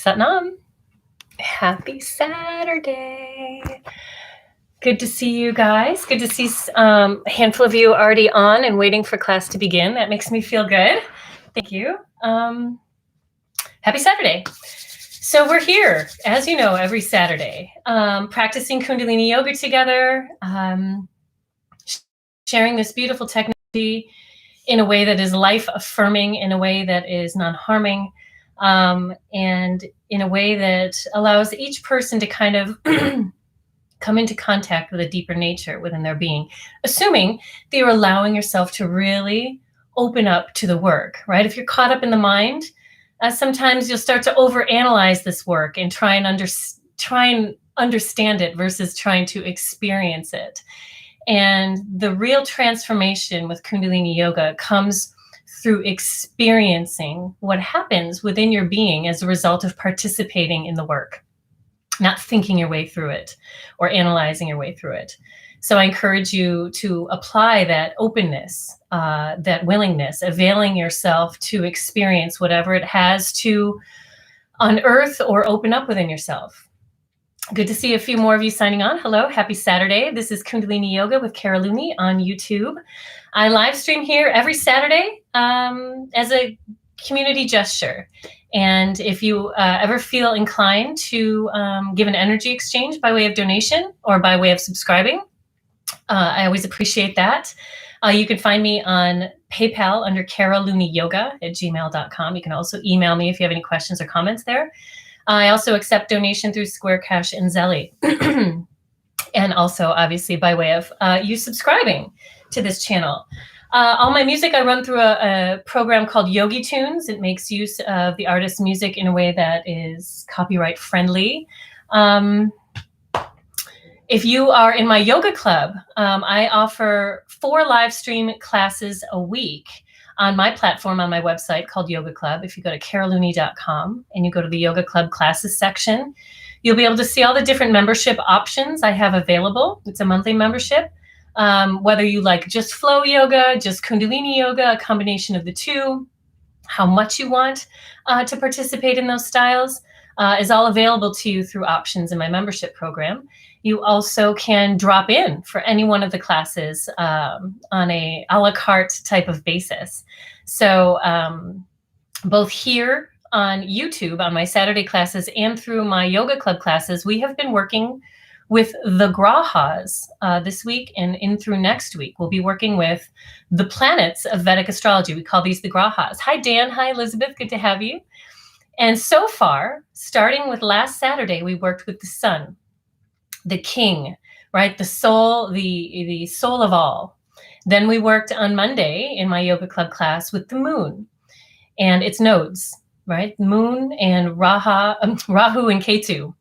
Satnam. Happy Saturday. Good to see you guys. Good to see a handful of you already on and waiting for class to begin. That makes me feel good. Thank you. Happy Saturday. So we're here, as you know, every Saturday, practicing Kundalini Yoga together, sharing this beautiful technology in a way that is life-affirming, in a way that is non-harming, and in a way that allows each person to kind of come into contact with a deeper nature within their being, assuming that you're allowing yourself to really open up to the work, right? If you're caught up in the mind, sometimes you'll start to overanalyze this work and try and understand it versus trying to experience it. And the real transformation with Kundalini Yoga comes through experiencing what happens within your being as a result of participating in the work, not thinking your way through it or analyzing your way through it. So I encourage you to apply that openness, that willingness, availing yourself to experience whatever it has to unearth or open up within yourself. Good to see a few more of you signing on. Hello, happy Saturday. This is Kundalini Yoga with Kara Looney on YouTube. I live stream here every Saturday as a community gesture. And if you ever feel inclined to give an energy exchange by way of donation or by way of subscribing, I always appreciate that. You can find me on PayPal under karalooneyyoga@gmail.com. You can also email me if you have any questions or comments there. I also accept donation through Square Cash and Zelly. And also, obviously, by way of you subscribing to this channel. All my music I run through a program called Yogi Tunes. It makes use of the artist's music in a way that is copyright friendly. If you are in my yoga club, I offer 4 live stream classes a week on my platform, on my website called Yoga Club. If you go to karalooney.com and you go to the Yoga Club classes section, you'll be able to see all the different membership options I have available. It's a monthly membership. Whether you like just flow yoga, just Kundalini yoga, a combination of the two, how much you want to participate in those styles is all available to you through options in my membership program. You also can drop in for any one of the classes on a la carte type of basis. So both here on YouTube on my Saturday classes and through my Yoga Club classes, we have been working with the grahas this week and in through next week. We'll be working with the planets of Vedic astrology. We call these the grahas. Hi, Dan. Hi, Elizabeth. Good to have you. And so far, starting with last Saturday, we worked with the sun, the king, right? The soul, the soul of all. Then we worked on Monday in my Yoga Club class with the moon and its nodes, right? Moon and Rahu and Ketu.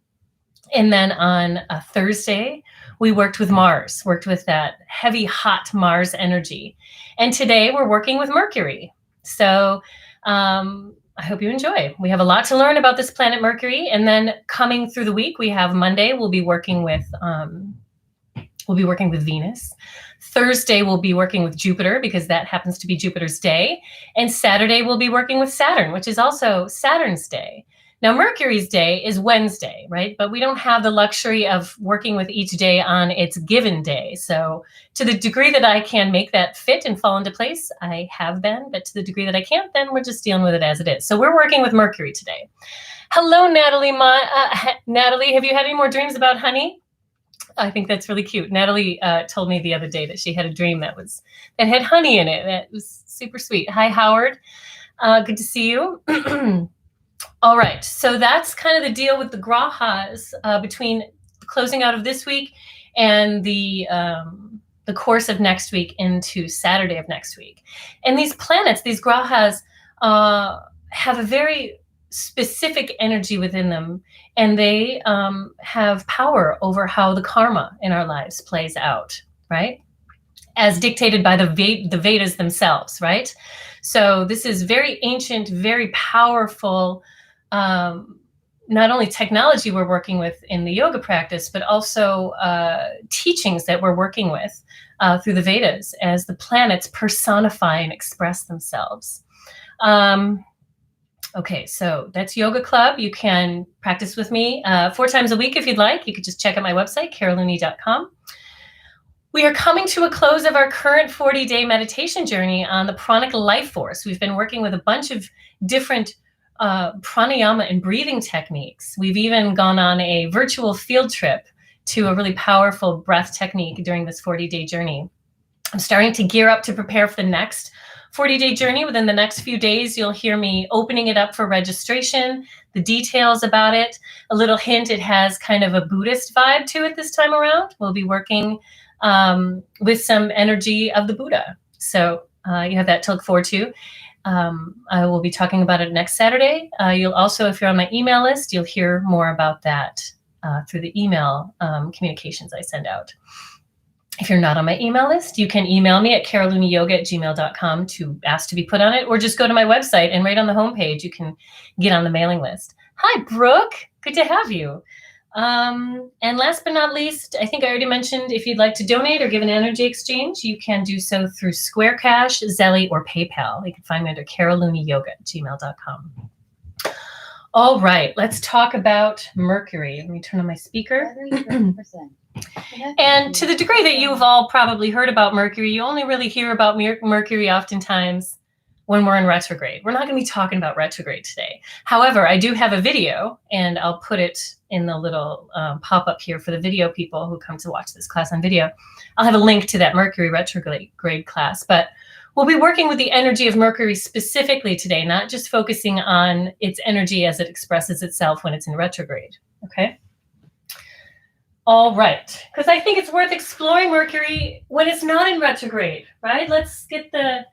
And then on a Thursday, we worked with Mars, worked with that heavy, hot Mars energy. And today we're working with Mercury. So I hope you enjoy. We have a lot to learn about this planet Mercury. And then coming through the week, we have Monday, we'll be working with Venus. Thursday, we'll be working with Jupiter because that happens to be Jupiter's day. And Saturday, we'll be working with Saturn, which is also Saturn's day. Now, Mercury's day is Wednesday, right? But we don't have the luxury of working with each day on its given day. So to the degree that I can make that fit and fall into place, I have been. But to the degree that I can't, then we're just dealing with it as it is. So we're working with Mercury today. Hello, Natalie. Natalie, have you had any more dreams about honey? I think that's really cute. Natalie told me the other day that she had a dream that had honey in it. That was super sweet. Hi, Howard. Good to see you. All right, so that's kind of the deal with the grahas between the closing out of this week and the course of next week into Saturday of next week. And these planets, these grahas, have a very specific energy within them, and they have power over how the karma in our lives plays out, right? As dictated by the Vedas themselves, right? So this is very ancient, very powerful, not only technology we're working with in the yoga practice, but also teachings that we're working with through the Vedas as the planets personify and express themselves. Okay, so that's Yoga Club. You can practice with me 4 times a week if you'd like. You could just check out my website, carollooney.com. We are coming to a close of our current 40-day meditation journey on the pranic life force. We've been working with a bunch of different pranayama and breathing techniques. We've even gone on a virtual field trip to a really powerful breath technique during this 40-day journey. I'm starting to gear up to prepare for the next 40-day journey. Within the next few days, you'll hear me opening it up for registration, the details about it. A little hint, it has kind of a Buddhist vibe to it this time around. We'll be working with some energy of the Buddha. So you have that to look forward to. I will be talking about it next Saturday. You'll also, if you're on my email list, you'll hear more about that through the email communications I send out. If you're not on my email list, you can email me at carollooneyyoga@gmail.com to ask to be put on it, or just go to my website and right on the homepage, you can get on the mailing list. Hi, Brooke. Good to have you. And last but not least, I think I already mentioned, if you'd like to donate or give an energy exchange, you can do so through Square Cash, Zelle, or PayPal. You can find me under carollooneyyoga@gmail.com. All right, let's talk about Mercury. Let me turn on my speaker. And to the degree that you've all probably heard about Mercury, you only really hear about Mercury oftentimes when we're in retrograde. We're not going to be talking about retrograde today. However, I do have a video, and I'll put it in the little pop-up here for the video people who come to watch this class on video. I'll have a link to that Mercury retrograde class, but we'll be working with the energy of Mercury specifically today, not just focusing on its energy as it expresses itself when it's in retrograde, okay? All right, because I think it's worth exploring Mercury when it's not in retrograde, right? Let's get the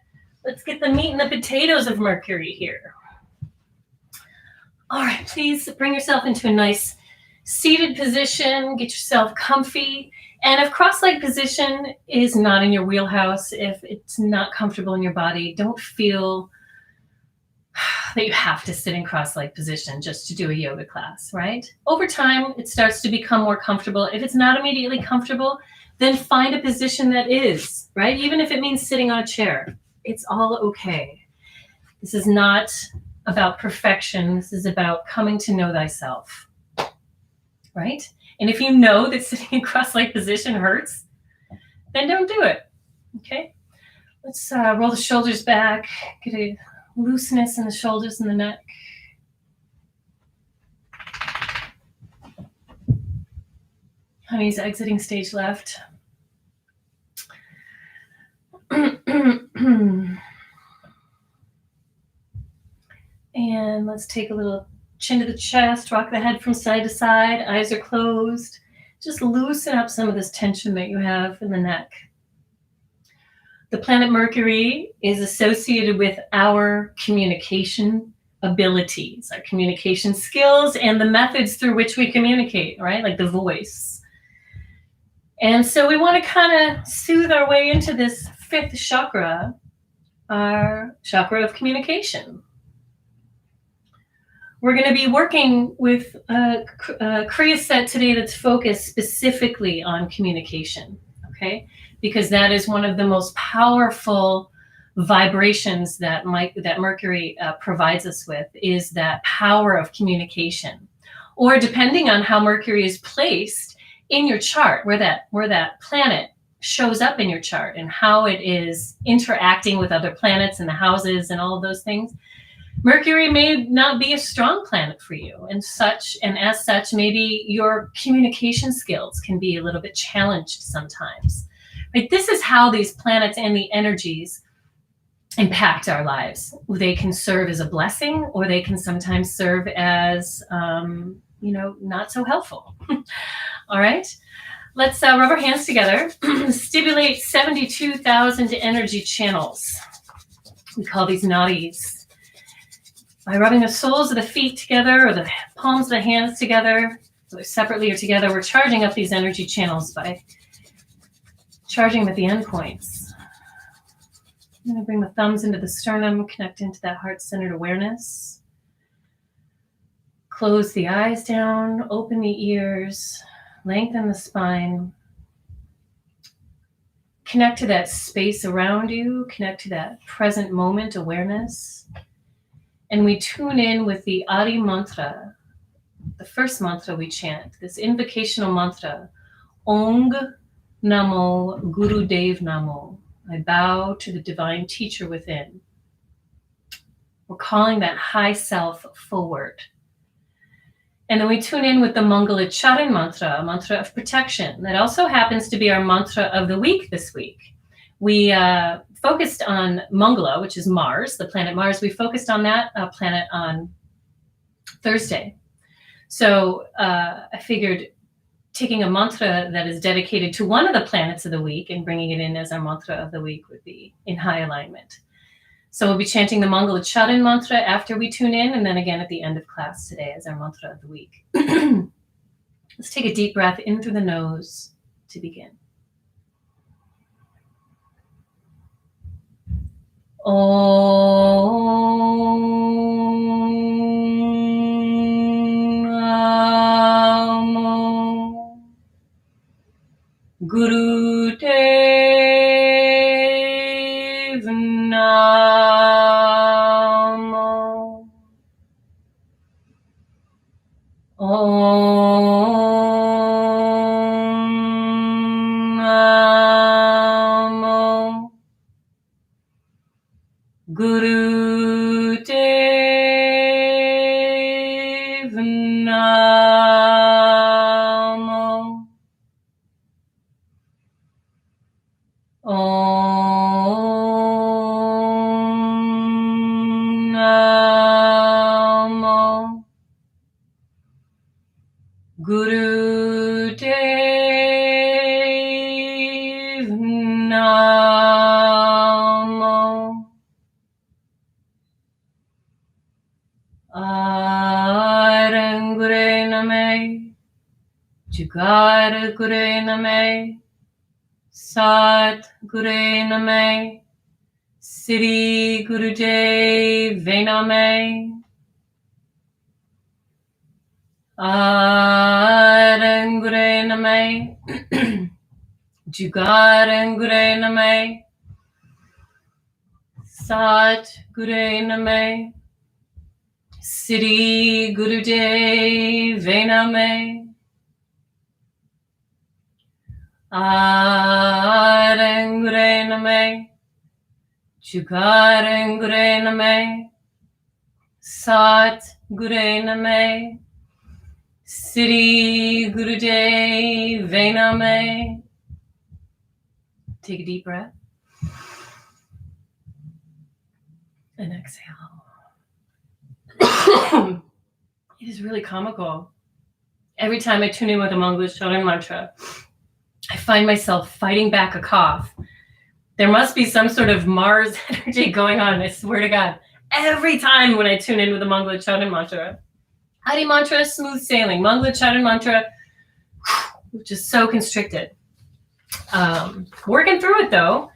meat and the potatoes of Mercury here. All right, please bring yourself into a nice seated position, get yourself comfy. And if cross-leg position is not in your wheelhouse, if it's not comfortable in your body, don't feel that you have to sit in cross-leg position just to do a yoga class, right? Over time, it starts to become more comfortable. If it's not immediately comfortable, then find a position that is, right? Even if it means sitting on a chair, it's all okay. This is not about perfection. This is about coming to know thyself, right? And if you know that sitting in cross-leg position hurts, then don't do it, okay? Let's roll the shoulders back, get a looseness in the shoulders and the neck. Honey's exiting stage left. And let's take a little chin to the chest, rock the head from side to side, eyes are closed. Just loosen up some of this tension that you have in the neck. The planet Mercury is associated with our communication abilities, our communication skills, and the methods through which we communicate, right? Like the voice. And so we want to kind of soothe our way into this 5th chakra, our chakra of communication. We're going to be working with a Kriya set today that's focused specifically on communication, okay? Because that is one of the most powerful vibrations that Mercury provides us with, is that power of communication. Or depending on how Mercury is placed in your chart, where that planet shows up in your chart and how it is interacting with other planets and the houses and all of those things, Mercury may not be a strong planet for you, and as such, maybe your communication skills can be a little bit challenged sometimes. Right? This is how these planets and the energies impact our lives. They can serve as a blessing, or they can sometimes serve as, not so helpful. All right, let's rub our hands together. Stimulate 72,000 energy channels. We call these nadis. By rubbing the soles of the feet together, or the palms of the hands together, whether separately or together, we're charging up these energy channels by charging them at the end points. I'm going to bring the thumbs into the sternum, connect into that heart-centered awareness. Close the eyes down, open the ears, lengthen the spine. Connect to that space around you, connect to that present moment awareness. and we tune in with the Adi mantra, the first mantra we chant, this invocational mantra, Ong Namo Guru Dev Namo. I bow to the divine teacher within. We're calling that high self forward. And then we tune in with the Mangala Charan mantra, a mantra of protection. That also happens to be our mantra of the week this week. We focused on Mangala, which is Mars, the planet Mars. We focused on that planet on Thursday. So I figured taking a mantra that is dedicated to one of the planets of the week and bringing it in as our mantra of the week would be in high alignment. So we'll be chanting the Mangala Charan mantra after we tune in, and then again at the end of class today as our mantra of the week. Let's take a deep breath in through the nose to begin. Om Namo Guru Dev Namo. Om Namo Guru Dev Namo. Om Namo Guru Dev Namo. Arangure Name, Jugar Gure Name, Sat Gure Name, Siri Gurudev Name. Arangure Name, Jugar Gure Name, Sat Gure Name, Siri Gurudev Name. Arangure Name, Jugar Name, Sat Gure Name, Siri Gurudev Name. Take a deep breath and exhale. It is really comical. Every time I tune in with a Mangala Charan mantra, I find myself fighting back a cough. There must be some sort of Mars energy going on, I swear to God. Every time when I tune in with a Mangala Charan mantra. Adi mantra, smooth sailing. Mangala Charan mantra, just so constricted. Working through it though.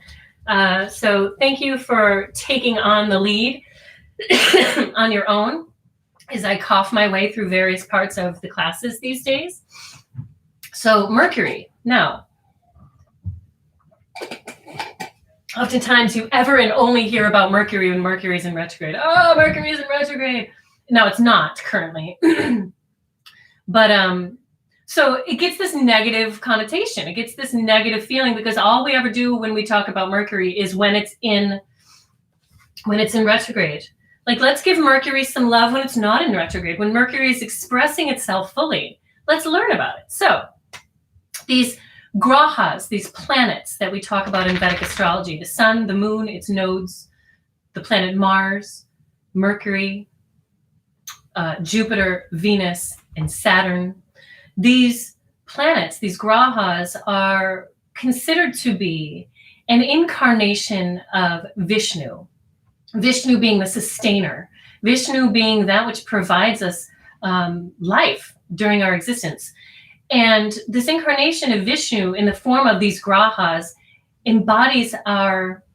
So thank you for taking on the lead on your own as I cough my way through various parts of the classes these days. So Mercury, now, oftentimes you ever and only hear about Mercury when Mercury's in retrograde. Oh, Mercury is in retrograde. No, it's not currently. But so it gets this negative connotation. It gets this negative feeling because all we ever do when we talk about Mercury is when it's in retrograde. Like, let's give Mercury some love when it's not in retrograde, when Mercury is expressing itself fully. Let's learn about it. So these grahas, these planets that we talk about in Vedic astrology, the sun, the moon, its nodes, the planet Mars, Mercury, Jupiter, Venus, and Saturn. These planets, these grahas, are considered to be an incarnation of Vishnu. Vishnu being the sustainer, Vishnu being that which provides us life during our existence. And this incarnation of Vishnu in the form of these grahas embodies our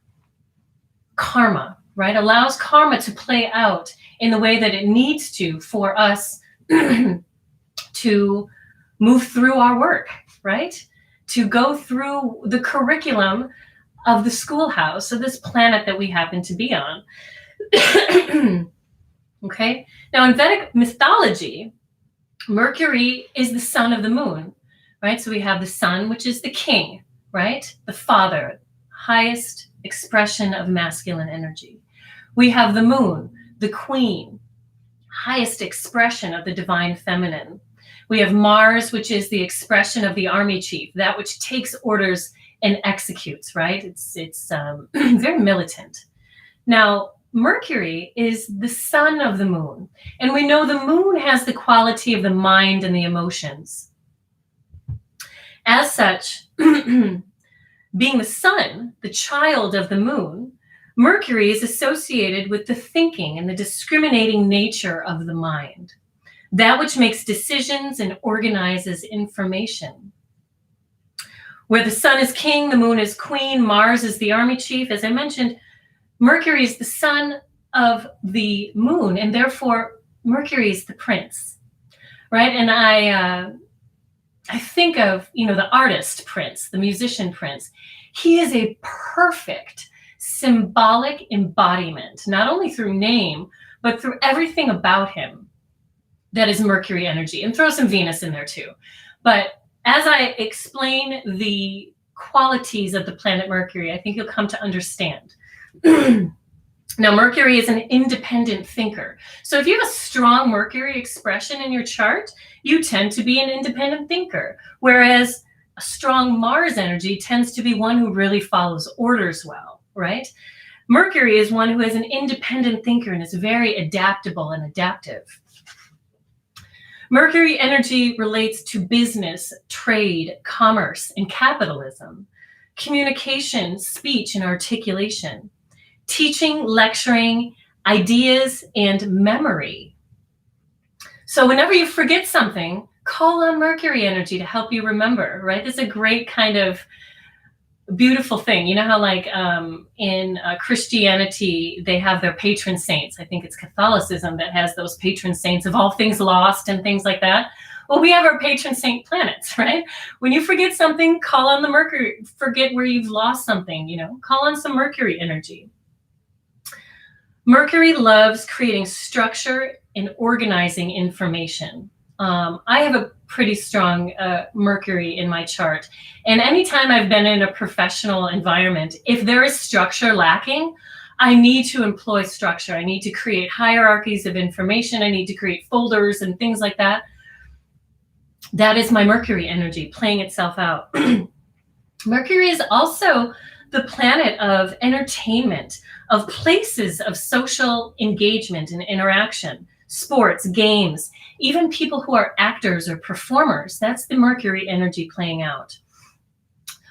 karma, right? Allows karma to play out in the way that it needs to for us to move through our work, right? To go through the curriculum of the schoolhouse, of this planet that we happen to be on. Okay. Now in Vedic mythology, Mercury is the son of the moon, right? So we have the sun, which is the king, right? The father, highest expression of masculine energy. We have the moon, the queen, highest expression of the divine feminine. We have Mars, which is the expression of the army chief, that which takes orders and executes, right? It's very militant. Now, Mercury is the son of the moon, and we know the moon has the quality of the mind and the emotions. As such, being the sun, the child of the moon, Mercury is associated with the thinking and the discriminating nature of the mind, that which makes decisions and organizes information. Where the sun is king, the moon is queen, Mars is the army chief. As I mentioned, Mercury is the son of the moon, and therefore Mercury is the prince, right? And I think of, the artist Prince, the musician Prince. He is a perfect symbolic embodiment, not only through name, but through everything about him that is Mercury energy, and throw some Venus in there too. But as I explain the qualities of the planet Mercury, I think you'll come to understand. Now, Mercury is an independent thinker. So if you have a strong Mercury expression in your chart, you tend to be an independent thinker, whereas a strong Mars energy tends to be one who really follows orders well, right? Mercury is one who is an independent thinker and is very adaptable and adaptive. Mercury energy relates to business, trade, commerce, and capitalism, communication, speech, and articulation, teaching, lecturing, ideas, and memory. So whenever you forget something, call on Mercury energy to help you remember, right? This is a great kind of beautiful thing. You know how in Christianity, they have their patron saints. I think it's Catholicism that has those patron saints of all things lost and things like that. Well, we have our patron saint planets, right? When you forget something, call on the Mercury. Forget where you've lost something, call on some Mercury energy. Mercury loves creating structure and organizing information. I have a pretty strong Mercury in my chart. And anytime I've been in a professional environment, if there is structure lacking, I need to employ structure. I need to create hierarchies of information. I need to create folders and things like that. That is my Mercury energy playing itself out. Mercury is also the planet of entertainment, of places of social engagement and interaction, sports, games, even people who are actors or performers. That's the Mercury energy playing out.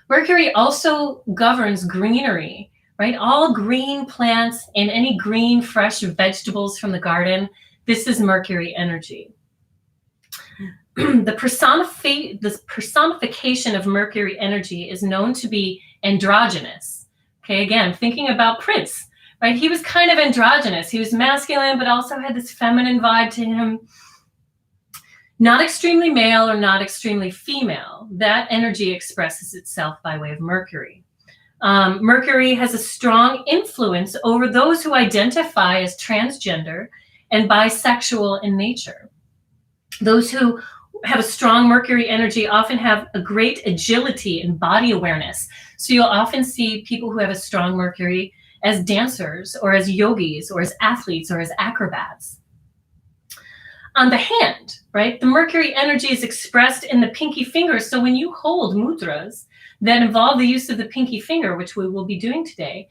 Mercury also governs greenery, right? All green plants and any green, fresh vegetables from the garden. This is Mercury energy. The personification of Mercury energy is known to be androgynous. Okay, again, thinking about Prince, right? He was kind of androgynous. He was masculine, but also had this feminine vibe to him. Not extremely male or not extremely female. That energy expresses itself by way of Mercury. Mercury has a strong influence over those who identify as transgender and bisexual in nature. Those who have a strong Mercury energy often have a great agility and body awareness. So you'll often see people who have a strong Mercury as dancers or as yogis or as athletes or as acrobats. On the hand, right, the Mercury energy is expressed in the pinky finger. So when you hold mudras that involve the use of the pinky finger, which we will be doing today,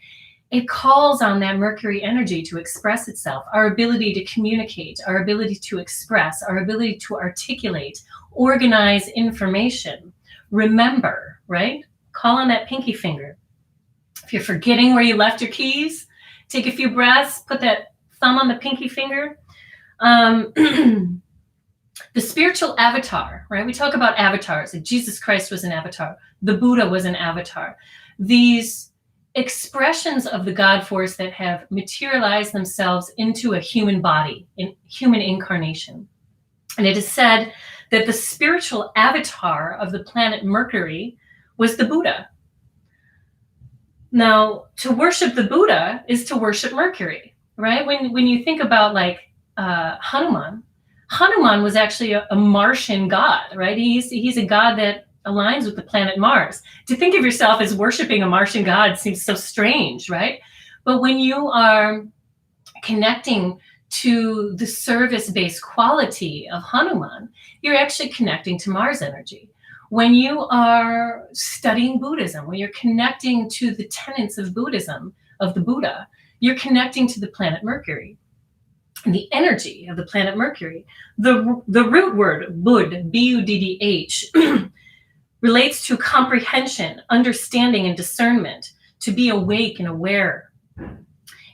it calls on that Mercury energy to express itself, our ability to communicate, our ability to express, our ability to articulate, organize information, remember, right? Call on that pinky finger. If you're forgetting where you left your keys, take a few breaths, put that thumb on the pinky finger. The spiritual avatar, right? We talk about avatars. Like Jesus Christ was an avatar. The Buddha was an avatar. These expressions of the God force that have materialized themselves into a human body, in human incarnation. And it is said that the spiritual avatar of the planet Mercury was the Buddha. Now, to worship the Buddha is to worship Mercury, right? When you think about Hanuman. Hanuman was actually a Martian god, right? He's a god that aligns with the planet Mars. To think of yourself as worshiping a Martian god seems so strange, right? But when you are connecting to the service-based quality of Hanuman, you're actually connecting to Mars energy. When you are studying Buddhism, when you're connecting to the tenets of Buddhism, of the Buddha, you're connecting to the planet Mercury. And the energy of the planet Mercury, the root word Buddh, B-U-D-D-H, relates to comprehension, understanding, and discernment, to be awake and aware.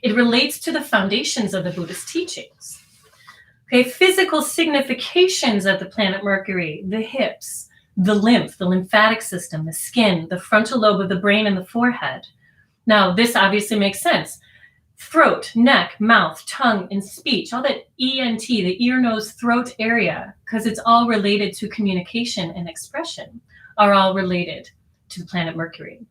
It relates to the foundations of the Buddhist teachings. Okay, physical significations of the planet Mercury: the hips, the lymph, the lymphatic system, the skin, the frontal lobe of the brain, and the forehead. Now, this obviously makes sense. Throat, neck, mouth, tongue, and speech, all that ENT, the ear, nose, throat area, because it's all related to communication and expression, are all related to the planet Mercury.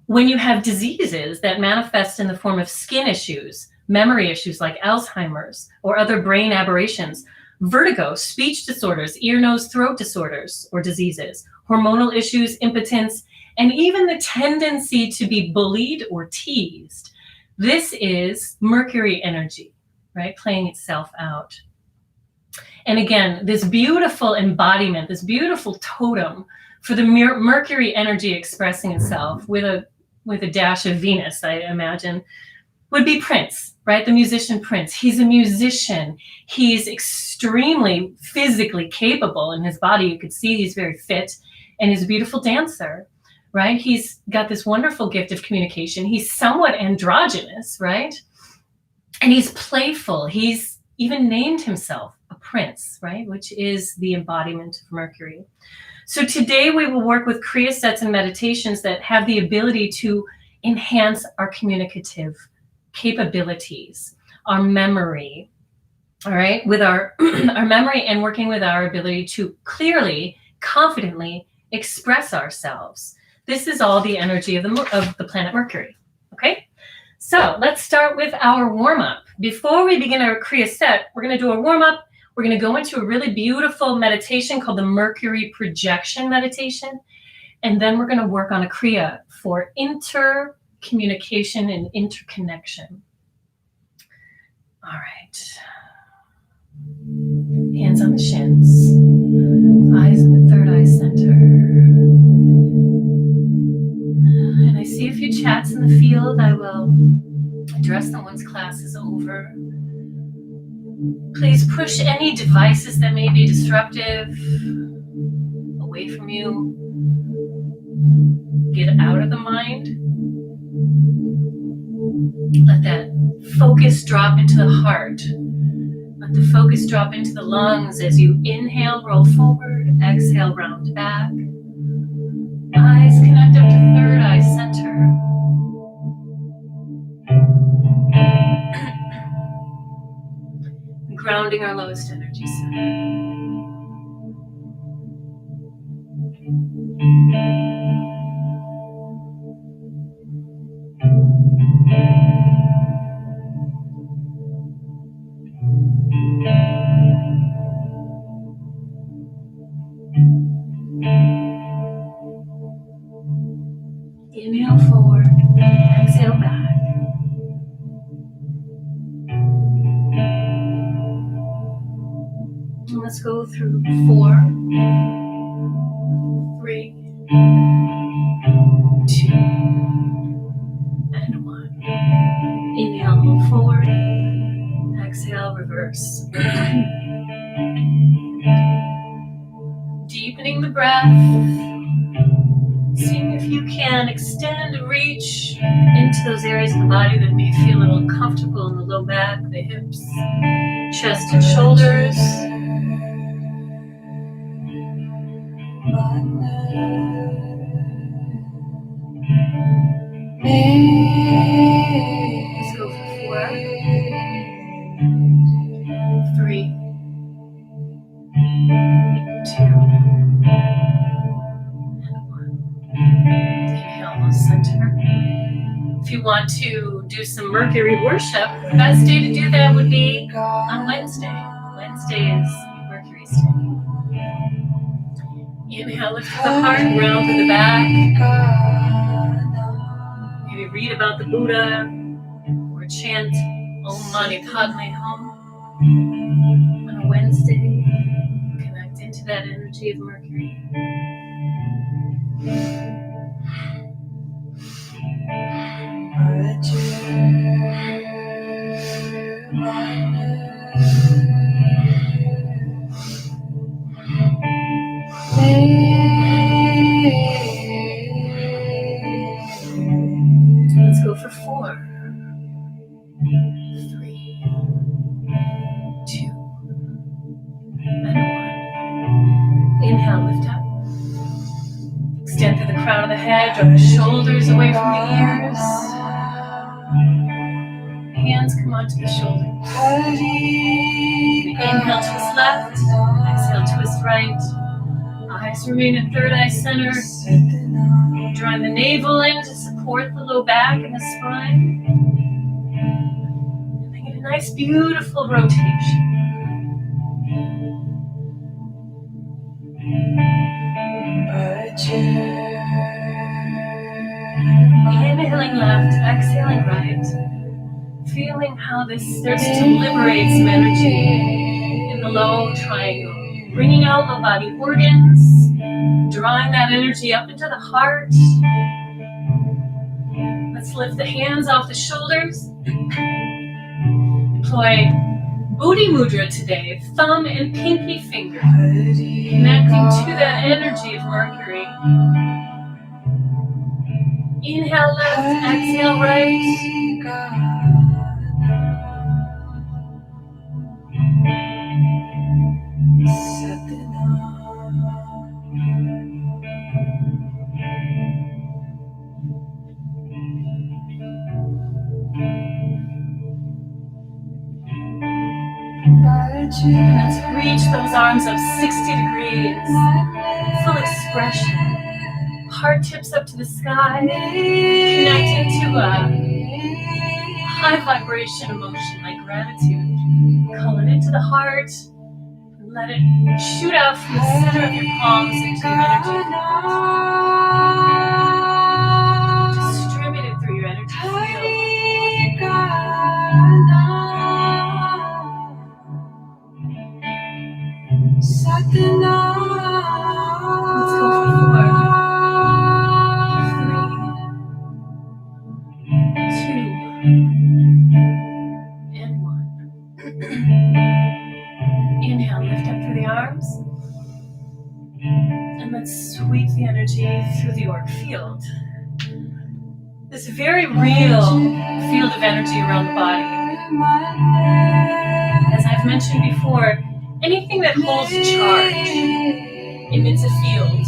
When you have diseases that manifest in the form of skin issues, memory issues like Alzheimer's, or other brain aberrations, vertigo, speech disorders, ear, nose, throat disorders or diseases, hormonal issues, impotence, and even the tendency to be bullied or teased, this is Mercury energy, right, playing itself out. And again, this beautiful embodiment, this beautiful totem for the Mercury energy expressing itself with a dash of Venus, I imagine, would be Prince, right? The musician Prince. He's a musician. He's extremely physically capable in his body. You could see he's very fit, and he's a beautiful dancer, right? He's got this wonderful gift of communication. He's somewhat androgynous, right? And he's playful. He's even named himself a prince, right? Which is the embodiment of Mercury. So today we will work with Kriya sets and meditations that have the ability to enhance our communicative capabilities, our memory, all right, with our memory, and working with our ability to clearly, confidently express ourselves. This is all the energy of the planet Mercury, okay? So let's start with our warm-up. Before we begin our Kriya set, we're going to do a warm-up. We're going to go into a really beautiful meditation called the Mercury Projection Meditation. And then we're going to work on a Kriya for intercommunication and interconnection. All right. Hands on the shins. Eyes in the third eye center. And I see a few chats in the field. I will address them once class is over. Please push any devices that may be disruptive away from you. Get out of the mind. Let that focus drop into the heart. Let the focus drop into the lungs as you inhale, roll forward, exhale, round back. Eyes connect up to third eye center. Grounding our lowest energy center. Inhale forward, exhale back. And let's go through 4, 3, 2, and 1. Inhale, move forward. Exhale, reverse. Deepening the breath. Seeing if you can extend, reach into those areas of the body that may feel a little uncomfortable in the low back, the hips, chest and shoulders. Let's go for 4, 3, 2, and 1. Inhale, center. If you want to do some Mercury worship, the best day to do that would be on Wednesday. Wednesday is Mercury's day. Inhale, lift the heart, round to the back. Maybe read about the Buddha or chant Om Mani Padme Hum. On a Wednesday, connect into that energy of Mercury. Let's go for 4, 3, 2, and 1. Inhale, lift up. Extend through the crown of the head, drop the shoulders away from the ears. Hands come onto the shoulders. Inhale, twist left. Exhale, twist right. Eyes remain at third eye center. Drawing the navel in to support the low back and the spine. And make it a nice, beautiful rotation. Inhaling left, exhaling right. Feeling how this starts to liberate some energy in the low triangle. Bringing out low body organs, drawing that energy up into the heart. Let's lift the hands off the shoulders. Deploy Buddhi Mudra today, thumb and pinky finger. Connecting to that energy of Mercury. Inhale left, exhale right. Let's reach those arms up 60 degrees. Full expression. Heart tips up to the sky. Connecting to a high vibration emotion like gratitude. Call it into the heart. And let it shoot out from the center of your palms into your energy field. Distribute it through your energy field. Let's go for 4, 3, 2, and 1. Inhale, lift up through the arms. And let's sweep the energy through the auric field. This very real field of energy around the body. As I've mentioned before, anything that holds charge emits a field.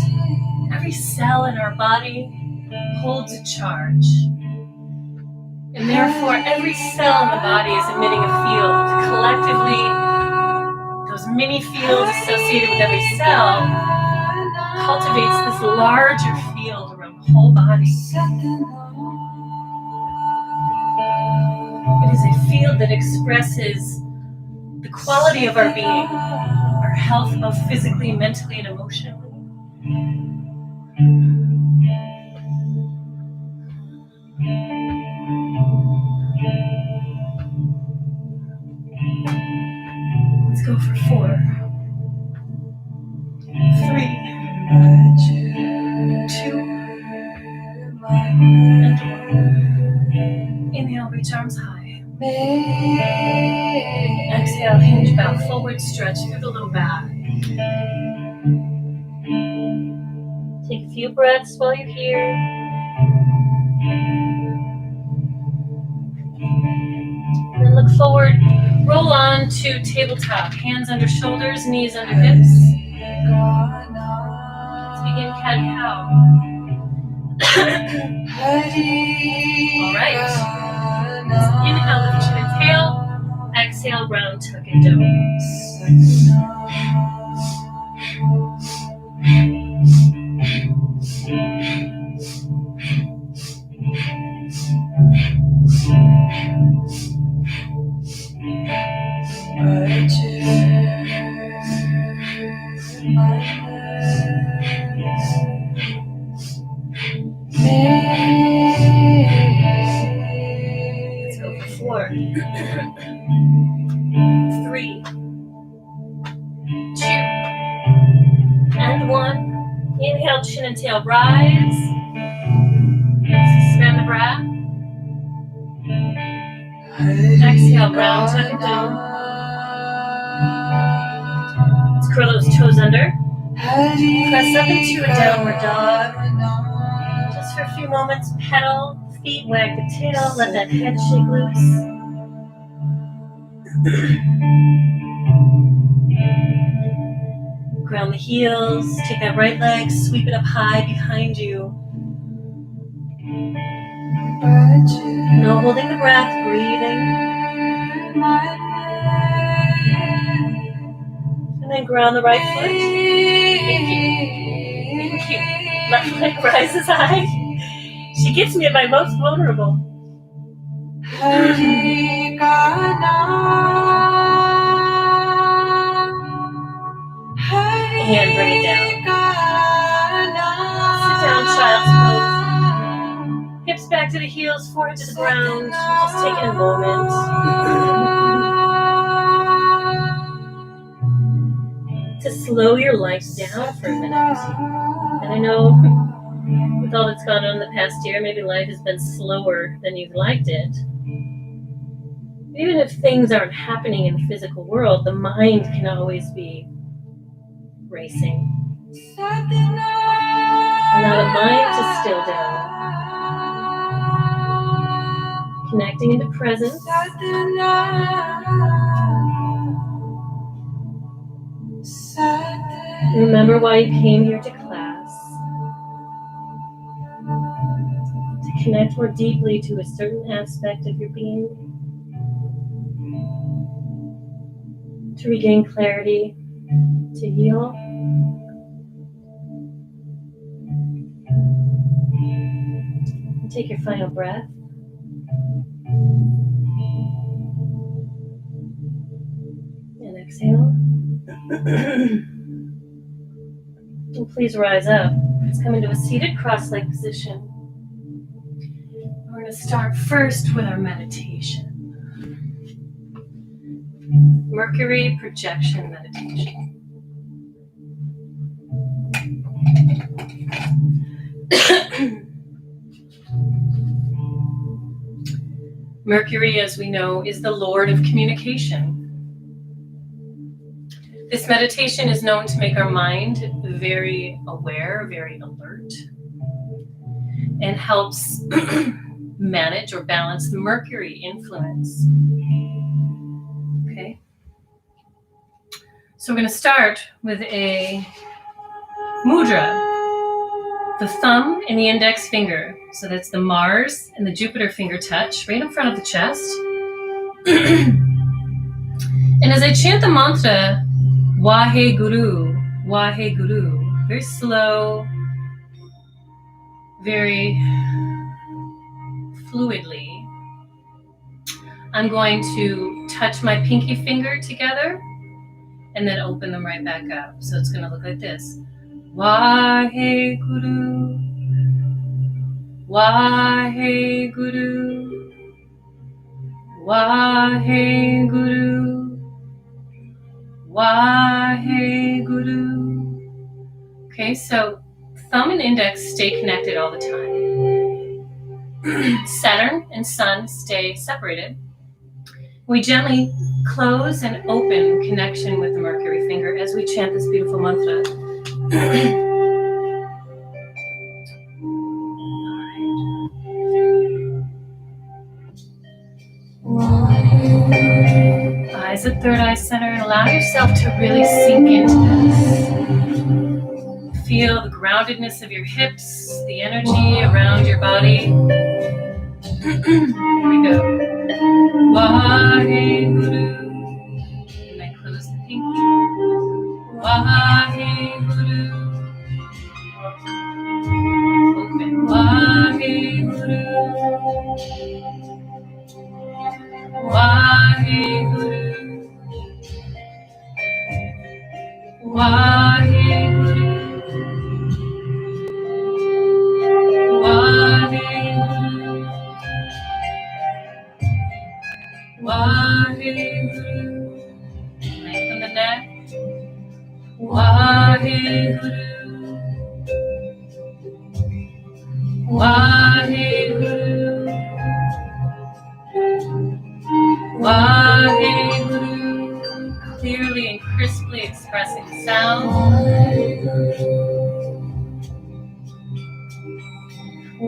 Every cell in our body holds a charge. And therefore, every cell in the body is emitting a field. Collectively, those many fields associated with every cell cultivates this larger field around the whole body. It is a field that expresses the quality of our being, our health, both physically, mentally, and emotionally. Let's go for 4, 3, 2, and 1. Inhale, reach arms high. Exhale, hinge, bow forward, stretch through the low back. Take a few breaths while you're here. And then look forward, roll on to tabletop, hands under shoulders, knees under hips. Let's begin cat-cow. All right. Let's inhale, lift chin and tail. Exhale, round tuck and down. breath. 1. Inhale, chin and tail rise. Suspend the breath. Exhale, round tuck it down. Let's curl those toes under. Press up into a downward dog. Just for a few moments, pedal, feet wag the tail, let that head shake loose. Ground the heels, take that right leg, sweep it up high behind you. No holding the breath, breathing. And then ground the right foot. Thank you. Left leg rises high. She gets me at my most vulnerable. And bring it down. Sit down, child's pose. Hips back to the heels, forehead to the ground. Just taking a moment. To slow your life down for a minute. And I know with all that's gone on in the past year, maybe life has been slower than you've liked it. Even if things aren't happening in the physical world, the mind can always be racing. Allow the mind to still down. Connecting into presence. Remember why you came here to class. To connect more deeply to a certain aspect of your being. To regain clarity. To heal. And take your final breath. And exhale. And please rise up. Let's come into a seated cross-legged position. We're going to start first with our meditation. Mercury projection meditation. Mercury, as we know, is the Lord of communication. This meditation is known to make our mind very aware, very alert, and helps manage or balance the Mercury influence. Okay. So we're going to start with a mudra. The thumb and the index finger. So that's the Mars and the Jupiter finger touch right in front of the chest. And as I chant the mantra, Waheguru, Waheguru, very slow, very fluidly, I'm going to touch my pinky finger together and then open them right back up. So it's going to look like this. Waheguru, Waheguru, Waheguru, Waheguru. Okay, so thumb and index stay connected all the time. Saturn and Sun stay separated. We gently close and open connection with the Mercury finger as we chant this beautiful mantra. Eyes at third eye center, and allow yourself to really sink into this. Feel the groundedness of your hips, the energy around your body. Here we go. Waheguru. And then close the pinky. Waheguru. Open. Waheguru. Waheguru. Waheguru. Waheguru. Waheguru. Lengthen the neck. Waheguru. Waheguru, Waheguru, clearly and crisply expressing sound.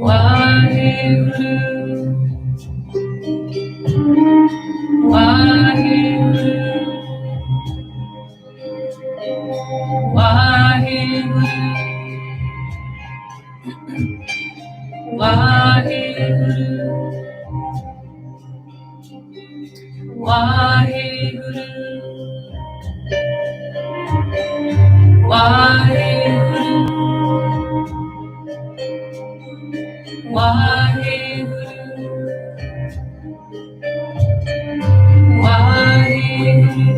Waheguru, Waheguru, Waheguru, Waheguru, Waheguru, Waheguru, Waheguru, Waheguru,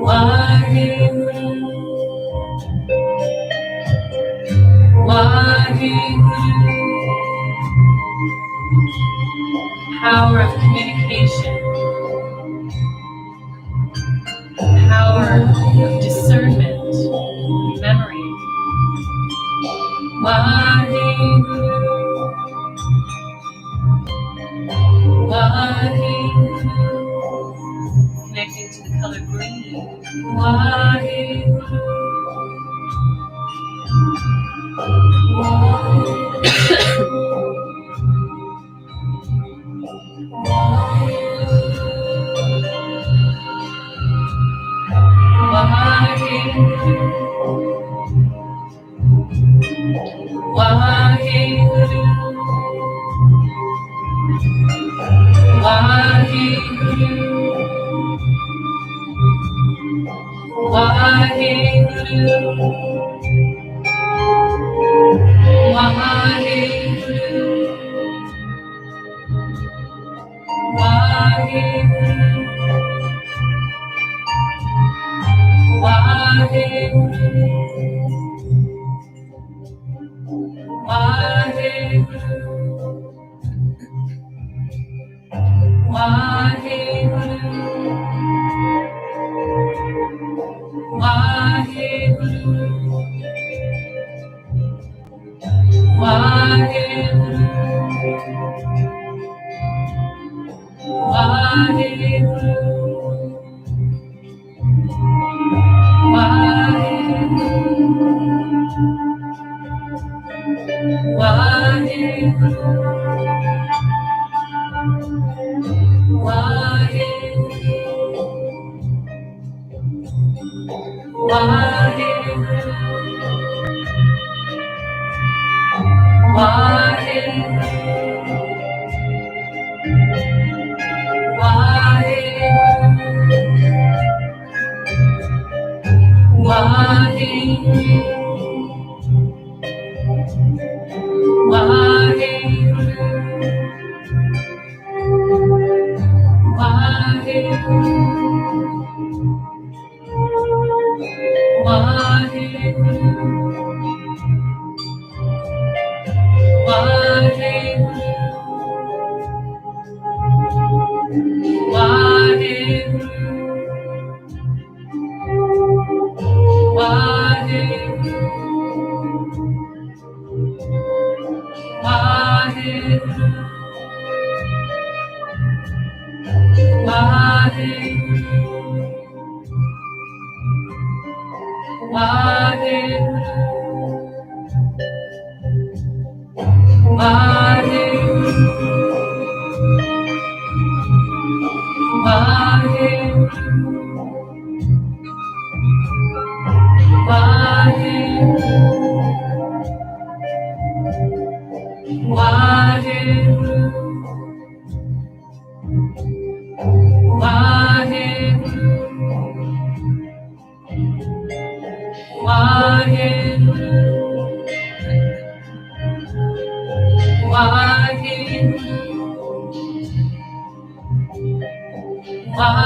Waheguru, Waheguru, power of communication, power of discernment, memory. Waheguru, Waheguru, connecting to the color green. Waheguru,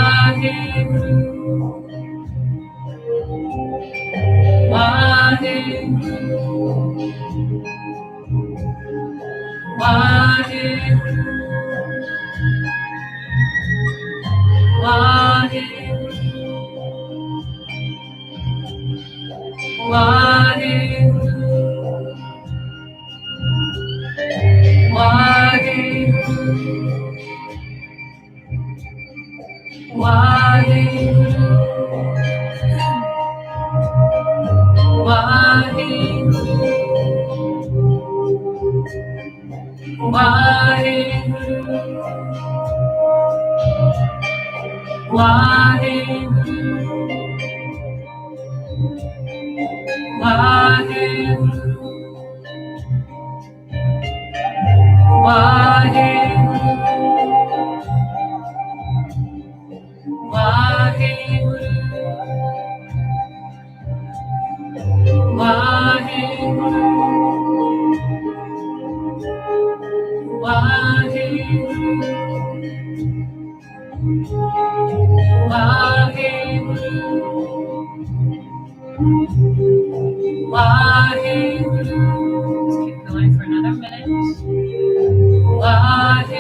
Waheguru, Waheguru, Waheguru, Waheguru, Waheguru, Keep going for another minute. Last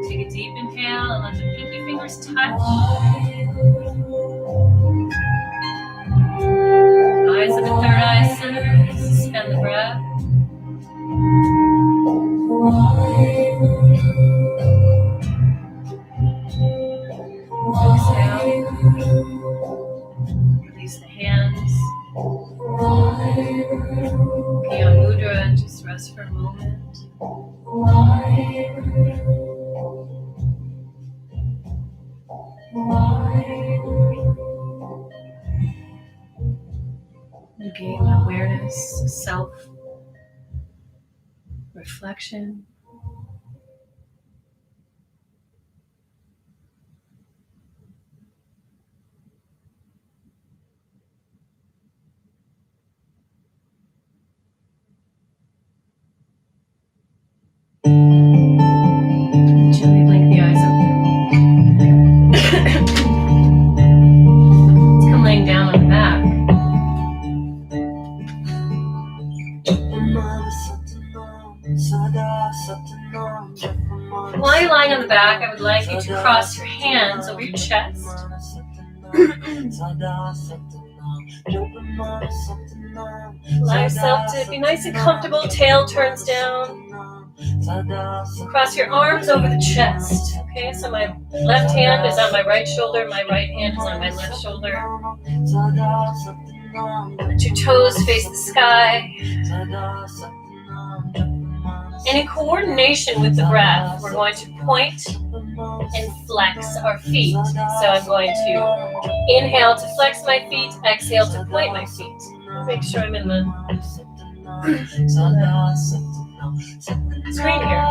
Take a deep inhale and let the pinky fingers touch. Eyes of the third eye center. Suspend the breath. Exhale. Release the hands. Okay, on mudra and just rest for a moment. You gain awareness, self-reflection. Gently blink the eyes open. Let's come laying down on the back. While you're lying on the back, I would like you to cross your hands over your chest. Allow yourself to be nice and comfortable, tail turns down. Cross your arms over the chest. Okay, so my left hand is on my right shoulder, my right hand is on my left shoulder. Let your toes face the sky. And in coordination with the breath, we're going to point and flex our feet. So I'm going to inhale to flex my feet, exhale to point my feet. Make sure I'm in the screen here.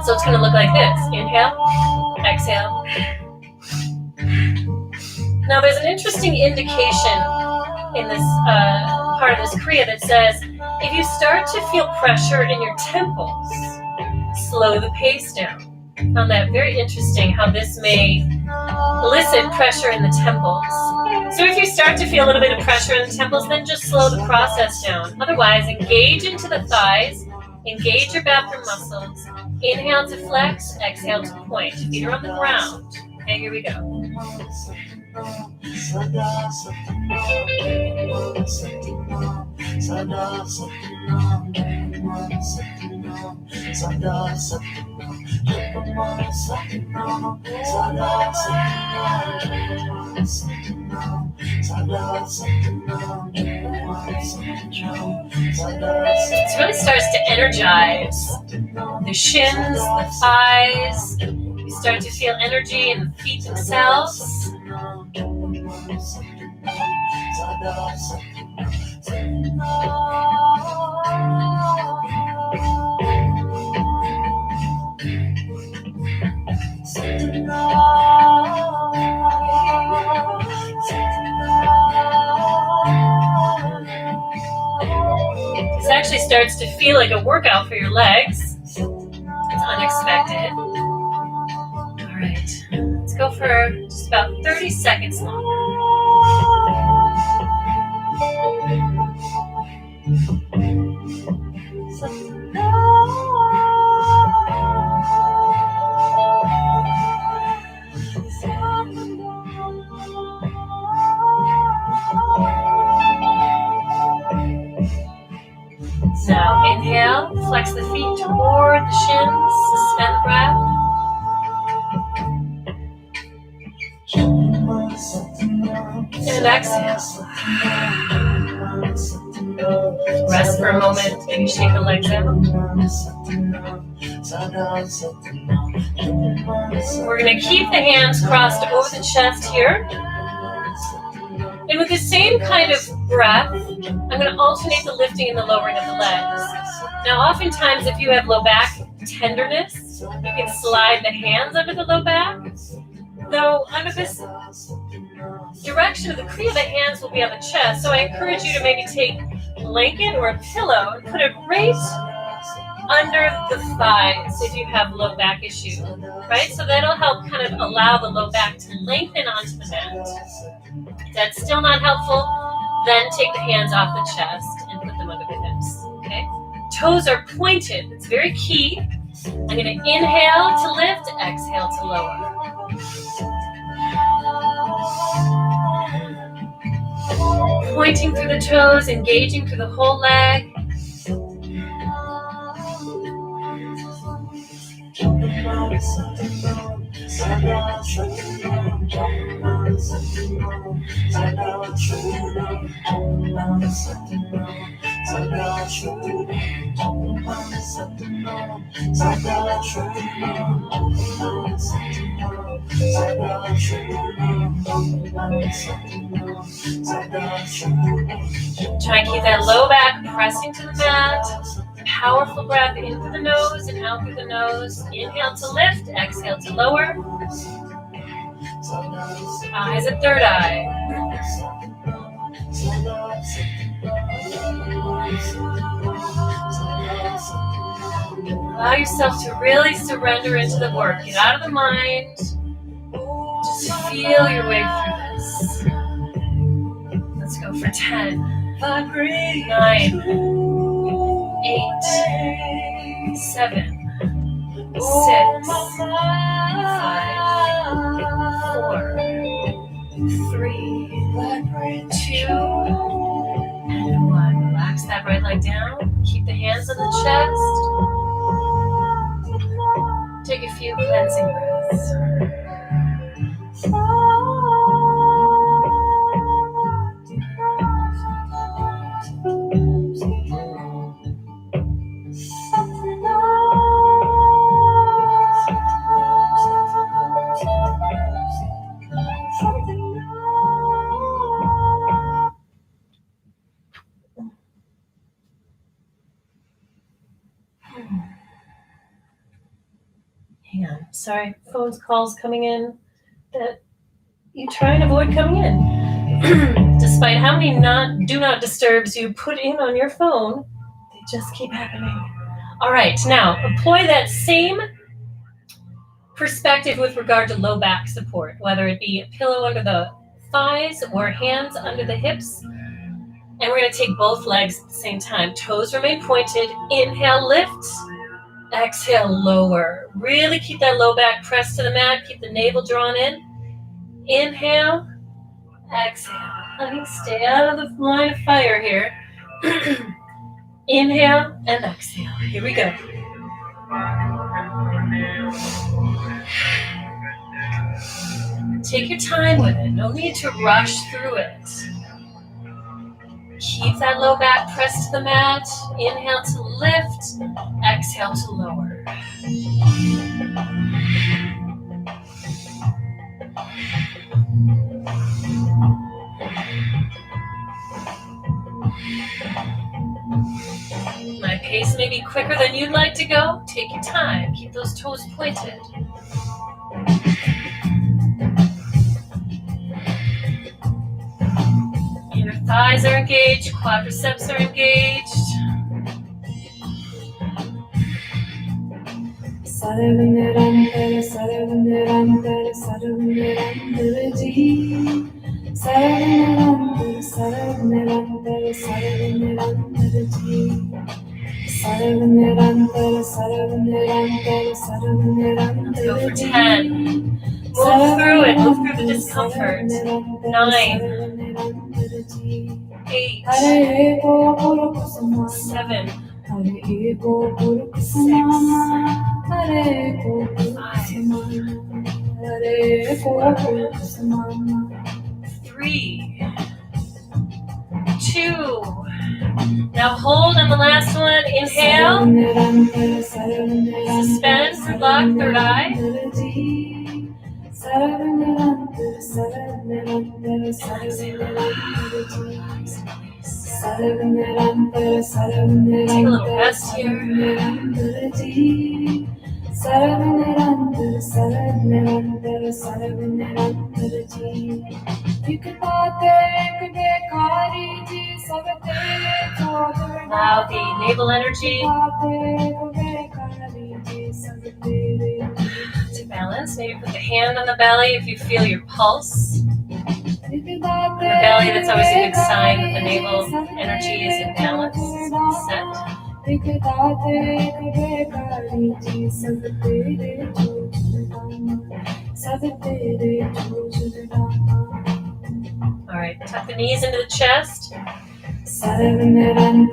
So it's going to look like this. Inhale, exhale. Now there's an interesting indication in this part of this Kriya that says, if you start to feel pressure in your temples, slow the pace down. I found that very interesting how this may elicit pressure in the temples. So if you start to feel a little bit of pressure in the temples, then just slow the process down. Otherwise, engage into the thighs, engage your bathroom muscles. Inhale to flex, exhale to point. Feet are on the ground. Okay, here we go. It really starts to energize the shins, the thighs. You start to feel energy in the feet themselves. This actually starts to feel like a workout for your legs. It's unexpected. All right, let's go for just about 30 seconds longer. Now inhale, flex the feet toward the shins, suspend the breath. And exhale. Rest for a moment, maybe shake the legs out. We're going to keep the hands crossed over the chest here. And with the same kind of breath, I'm going to alternate the lifting and the lowering of the legs. Now, oftentimes, if you have low back tenderness, you can slide the hands under the low back. Though, under this direction of the Kriya, the hands will be on the chest. So I encourage you to maybe take a blanket or a pillow and put it right under the thighs if you have low back issue, right? So that'll help kind of allow the low back to lengthen onto the mat. If that's still not helpful, then take the hands off the chest and put them under the hips, okay? Toes are pointed. It's very key. I'm going to inhale to lift, exhale to lower. Pointing through the toes, engaging through the whole leg. Try and keep that low back pressing to the mat. Powerful breath in through the nose and out through the nose. Inhale to lift, exhale to lower. Eyes at third eye. Allow yourself to really surrender into the work. Get out of the mind. Just feel your way through this. Let's go for 10, 9, 8, 7, 6, 5, 4, 3, 2, and 1. Relax that right leg down. Keep the hands on the chest. Take a few cleansing breaths. Hang on. Sorry, phone calls coming in that you try and avoid coming in. Despite how many do not disturbs you put in on your phone, they just keep happening. All right, now employ that same perspective with regard to low back support, whether it be a pillow under the thighs or hands under the hips. And we're going to take both legs at the same time. Toes remain pointed. Inhale, lift. Exhale, lower. Really keep that low back pressed to the mat. Keep the navel drawn in. Inhale. Exhale. Honey, stay out of the line of fire here. Inhale and exhale. Here we go. Take your time with it. No need to rush through it. Keep that low back pressed to the mat. Inhale to lift. Exhale to lower. My pace may be quicker than you'd like to go. Take your time. Keep those toes pointed. Inner thighs are engaged. Quadriceps are engaged. Let's go for 10. Move through it. Move through the discomfort. 9, 8, 7, 6, 5, 3, 2. Now hold on the last one. Inhale. Suspend for block, third eye. Take a little rest here. Allow the navel energy to balance. Maybe put the hand on the belly if you feel your pulse. In the belly, that's always a good sign that the navel energy is in balance, set. All right, tuck the knees into the chest.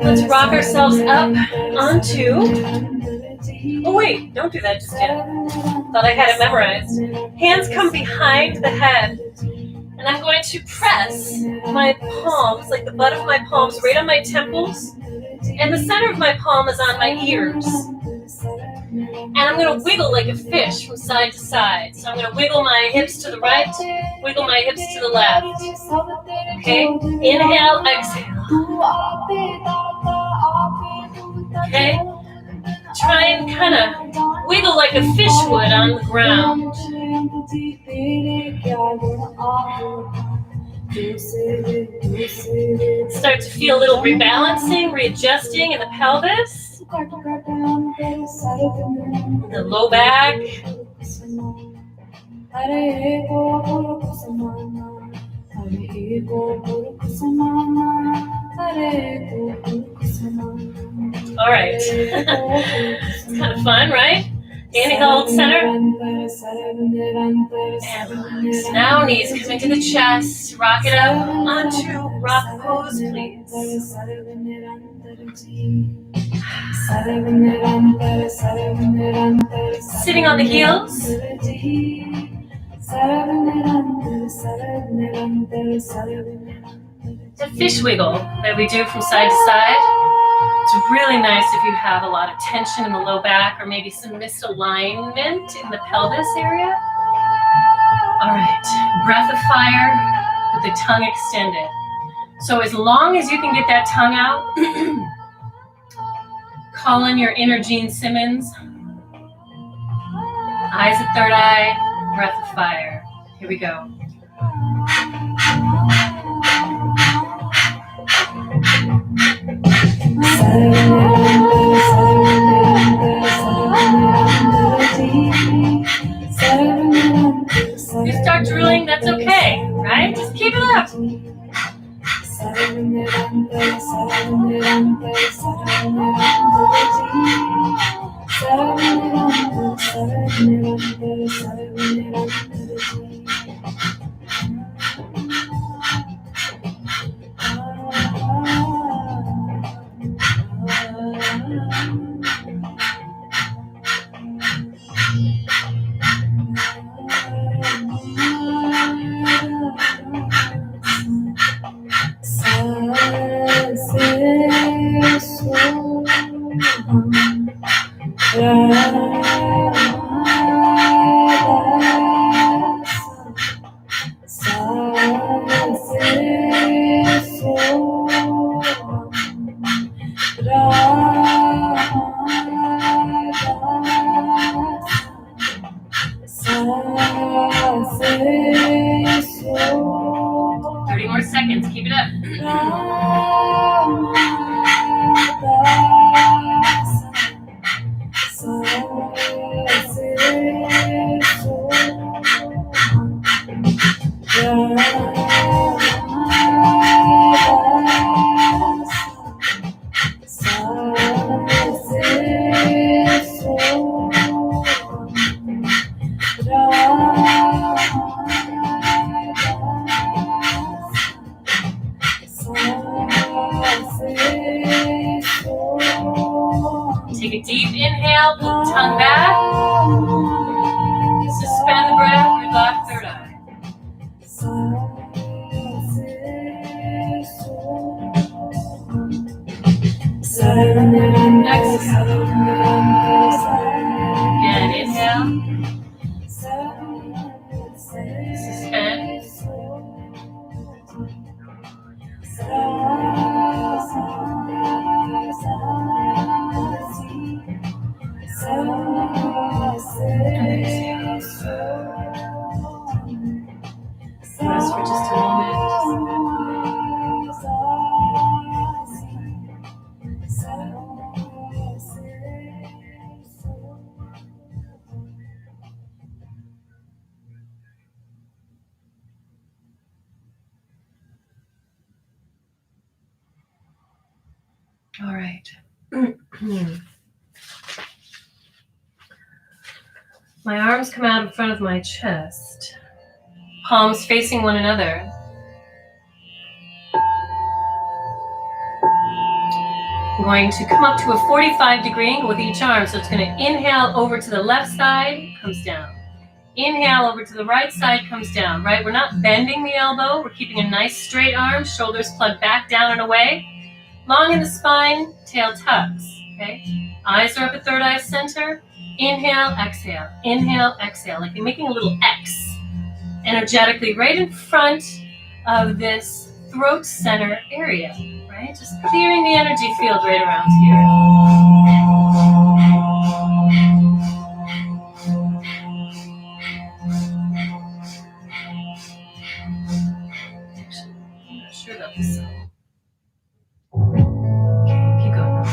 Let's rock ourselves up onto... Oh wait, don't do that just yet. Thought I had it memorized. Hands come behind the head. And I'm going to press my palms, like the butt of my palms, right on my temples. And the center of my palm is on my ears. And I'm going to wiggle like a fish from side to side. So I'm going to wiggle my hips to the right, wiggle my hips to the left. Okay? Inhale, exhale. Okay? Try and kind of wiggle like a fish would on the ground. Start to feel a little rebalancing, readjusting in the pelvis, the low back. All right. It's kind of fun, right? Inhale, hold center. And relax. Now knees coming to the chest. Rock it up onto rock pose, please. Sitting on the heels. The fish wiggle that we do from side to side. It's really nice if you have a lot of tension in the low back or maybe some misalignment in the pelvis area. All right, breath of fire with the tongue extended. So as long as you can get that tongue out, call in your inner Gene Simmons. Eyes at third eye, breath of fire. Here we go. You start drooling, that's okay, right? Just keep it up. More seconds. Keep it up. Take a deep inhale, pull the tongue back. Suspend the breath, relax third eye. Exhale. Again, inhale. Suspend. Rest for just a moment. All right. My arms come out in front of my chest, palms facing one another. I'm going to come up to a 45-degree angle with each arm. So it's going to inhale over to the left side, comes down. Inhale over to the right side, comes down, right? We're not bending the elbow. We're keeping a nice straight arm, shoulders plugged back, down and away. Long in the spine, tail tucks, okay? Eyes are up at third eye center. Inhale, exhale, like you're making a little X energetically right in front of this throat center area, right? Just clearing the energy field right around here. Actually, I'm not sure about this side. Keep going.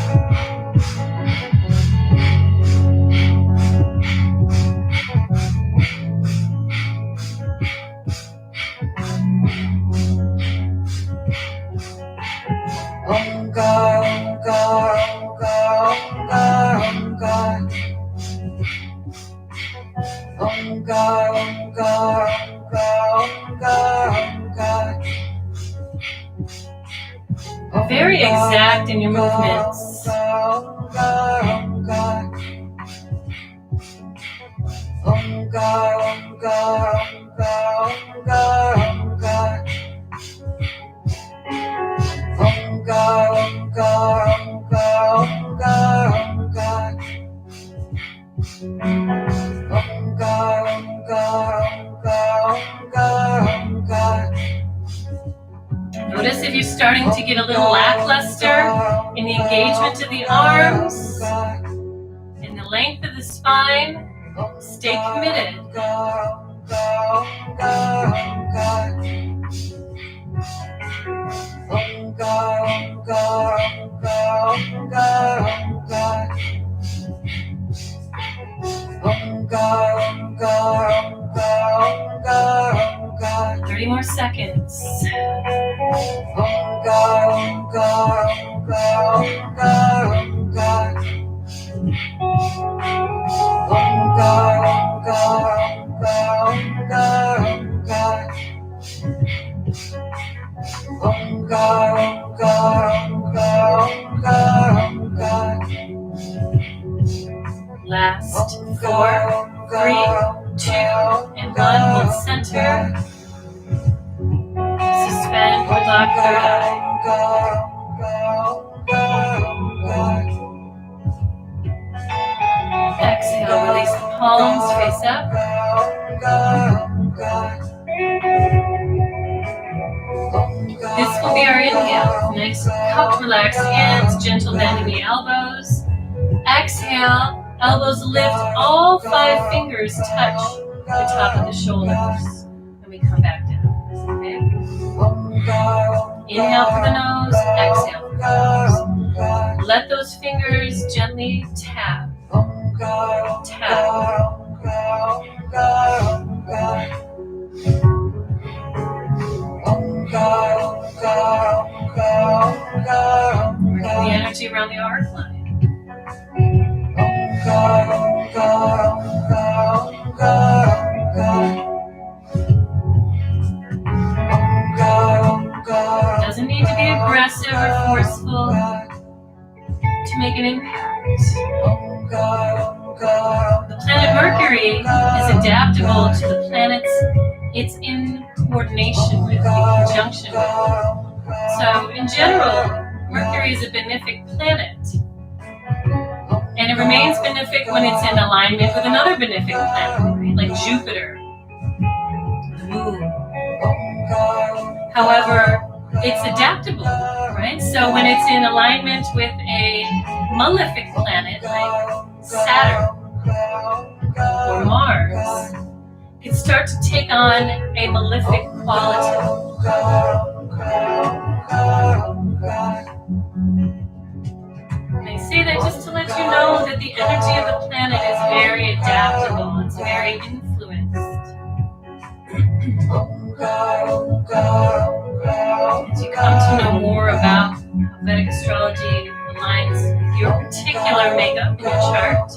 Very exact in your movements. Notice if you're starting to get a little lackluster in the engagement of the arms, in the length of the spine, stay committed. Thirty more seconds. Last 4, 3, 2, and 1. Hold center. Suspend, hold lock, third eye. cupped, relaxed hands, gentle bend in the elbows. Exhale, elbows lift, all 5 fingers touch the top of the shoulders. And we come back down. Okay? Inhale through the nose, exhale through the nose. Let those fingers gently tap. Tap. Working the energy around the arc line. Doesn't need to be aggressive or forceful to make an impact. The planet Mercury is adaptable to the planets it's in coordination with, in conjunction with. So in general, Mercury is a benefic planet. And it remains benefic when it's in alignment with another benefic planet, right? Like Jupiter, the moon. However, it's adaptable, right? So when it's in alignment with a malefic planet like Saturn or Mars, it can start to take on a malefic quality. And I say that just to let you know that the energy of the planet is very adaptable. It's very influenced. As you come to know more about how Vedic astrology aligns with your particular makeup in your chart,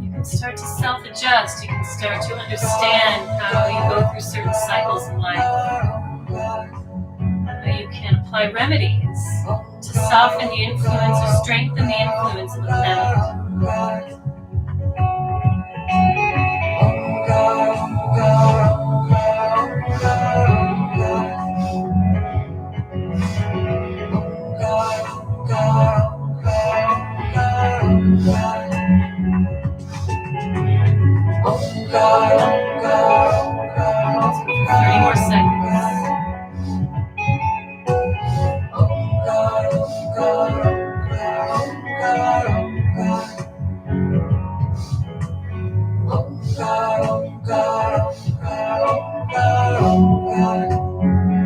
you can start to self-adjust. You can start to understand how you go through certain cycles in life. How you can apply remedies to soften the influence or strengthen the influence of the planet. Let's go for 30 more seconds.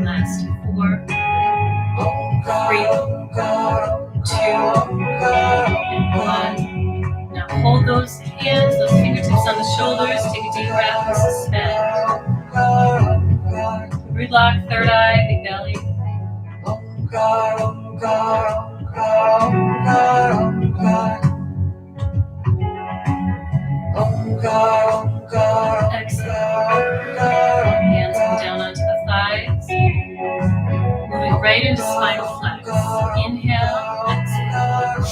Last 4, 3, 2, and 1. Now hold those hands, those fingertips on the shoulders. Take a deep breath and suspend. Root lock, third eye, big belly. Exhale. Hands come down onto the thighs. Moving right into spinal flex. Inhale, exhale.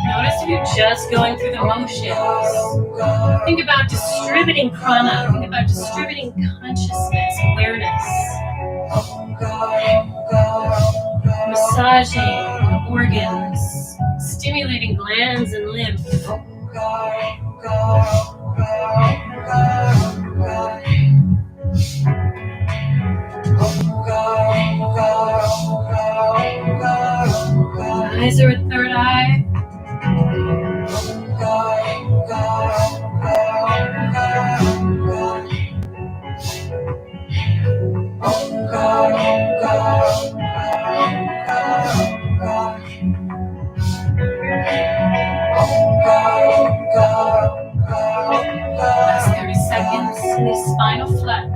Notice if you're just going through the motions. Think about distributing prana. Think about distributing consciousness, awareness. Massaging the organs, stimulating glands and lymph. Eyes are at third eye. Last 30 seconds in the spinal flex.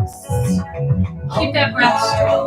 Keep that breath strong.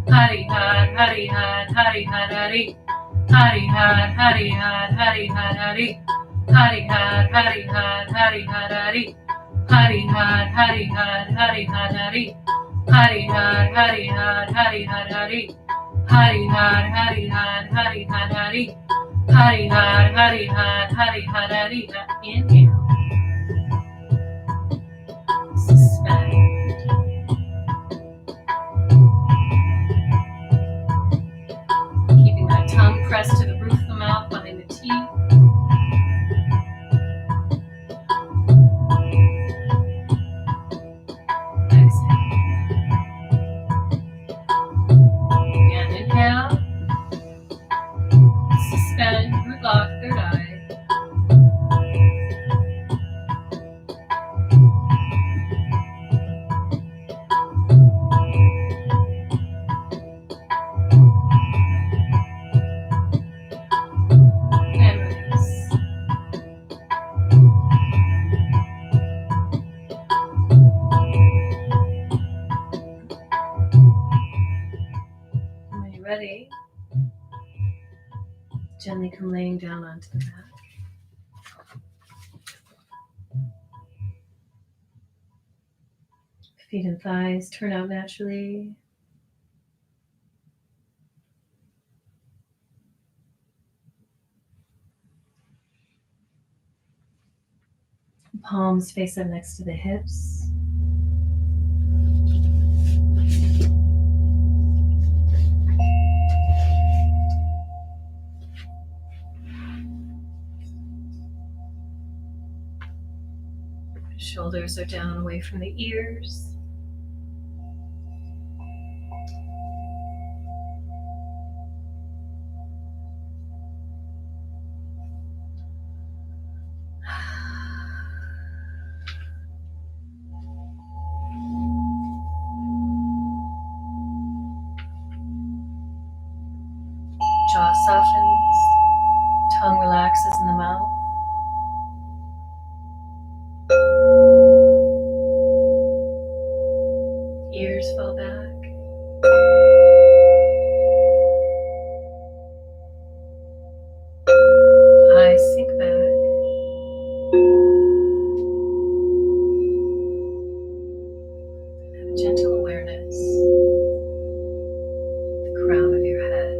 Hari Har, Hari Har, Hari Har, Hari. Hari Har, Hari Har, Hari Har, Hari. Hari Har, Hari Har, Hari Har, Hari. Hari Har, Hari Har, Hari Har, Hari. Hari Har, Hari Har, Hari Har, Hari. Hari Har, Hari Har, Hari Har, Hari. Hari Har, Hari Har, Hari Har, Hari. Inhale. Suspend. Keeping that tongue pressed to the roof of the mouth behind the teeth. Exhale. Again, inhale. Suspend, root lock, third eye. And release. When you're ready, gently come laying down onto the mat. Feet and thighs turn out naturally. Palms face up next to the hips. Shoulders are down away from the ears. Jaw softens, tongue relaxes in the mouth. Ears fall back. Eyes sink back. Have a gentle awareness. The crown of your head.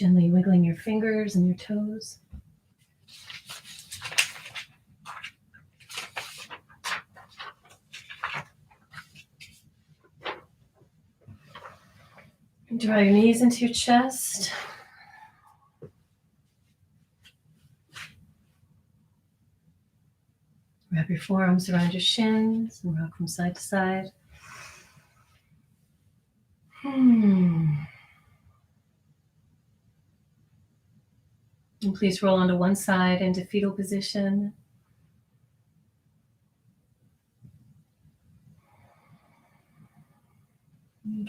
Gently wiggling your fingers and your toes. Draw your knees into your chest. Wrap your forearms around your shins and rock from side to side. And please roll onto one side into fetal position.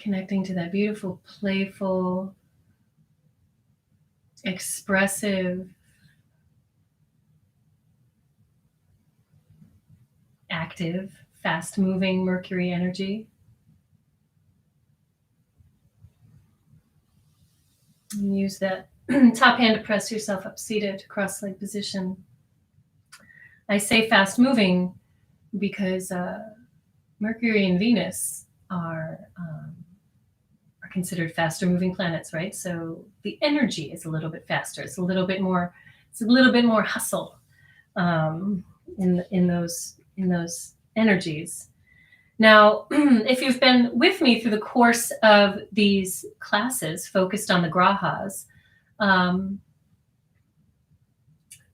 Connecting to that beautiful, playful, expressive, active, fast-moving Mercury energy. And use that top hand to press yourself up seated, cross-leg position. I say fast-moving because Mercury and Venus are considered faster-moving planets, right? So the energy is a little bit faster. It's a little bit more hustle in those energies. Now, if you've been with me through the course of these classes focused on the grahas,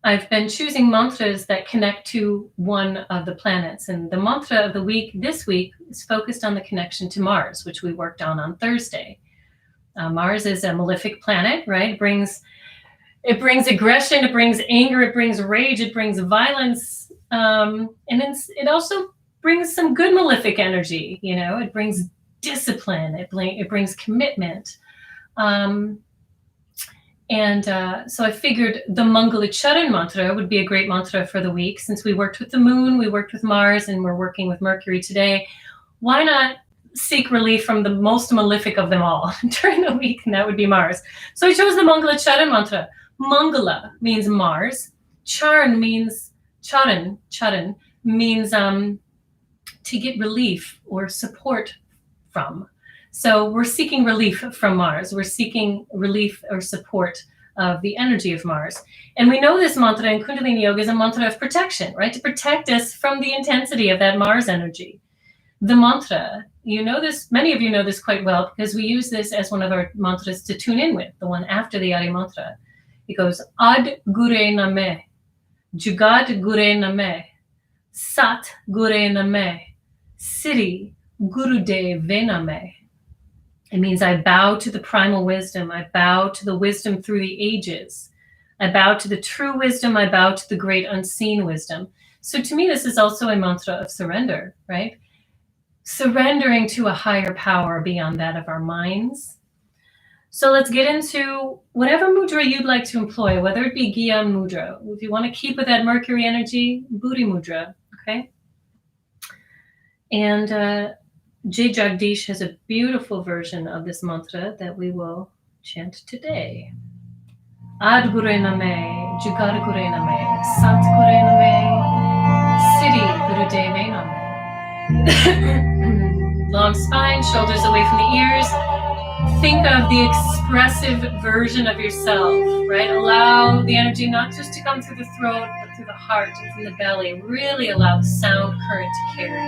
I've been choosing mantras that connect to one of the planets. And the mantra of the week this week is focused on the connection to Mars, which we worked on Thursday. Mars is a malefic planet, right? It brings aggression, it brings anger, it brings rage, it brings violence. And it also brings some good malefic energy, you know, it brings discipline, it brings commitment. So I figured the Mangalacharan mantra would be a great mantra for the week. Since we worked with the moon, we worked with Mars, and we're working with Mercury today, why not seek relief from the most malefic of them all during the week, and that would be Mars. So I chose the Mangalacharan mantra. Mangala means Mars. Charan means to get relief or support from. So we're seeking relief from Mars. We're seeking relief or support of the energy of Mars. And we know this mantra in Kundalini Yoga is a mantra of protection, right? To protect us from the intensity of that Mars energy. The mantra, you know this, many of you know this quite well because we use this as one of our mantras to tune in with, the one after the Adi mantra. It goes, Ad Gure Name, Jugad Gure Name, Sat Gure Name, Siddhi Gurudev Name. It means I bow to the primal wisdom. I bow to the wisdom through the ages. I bow to the true wisdom. I bow to the great unseen wisdom. So to me, this is also a mantra of surrender, right? Surrendering to a higher power beyond that of our minds. So let's get into whatever mudra you'd like to employ, whether it be Gyan mudra. If you want to keep with that Mercury energy, Buddhi mudra, okay? And Jay Jagdish has a beautiful version of this mantra that we will chant today. Ad Gure Name, Jugad Gure Name, Sat Gure Name, Siddhi Gurudev Name. Long spine, shoulders away from the ears. Think of the expressive version of yourself, right? Allow the energy not just to come through the throat, but through the heart and through the belly. Really allow the sound current to carry.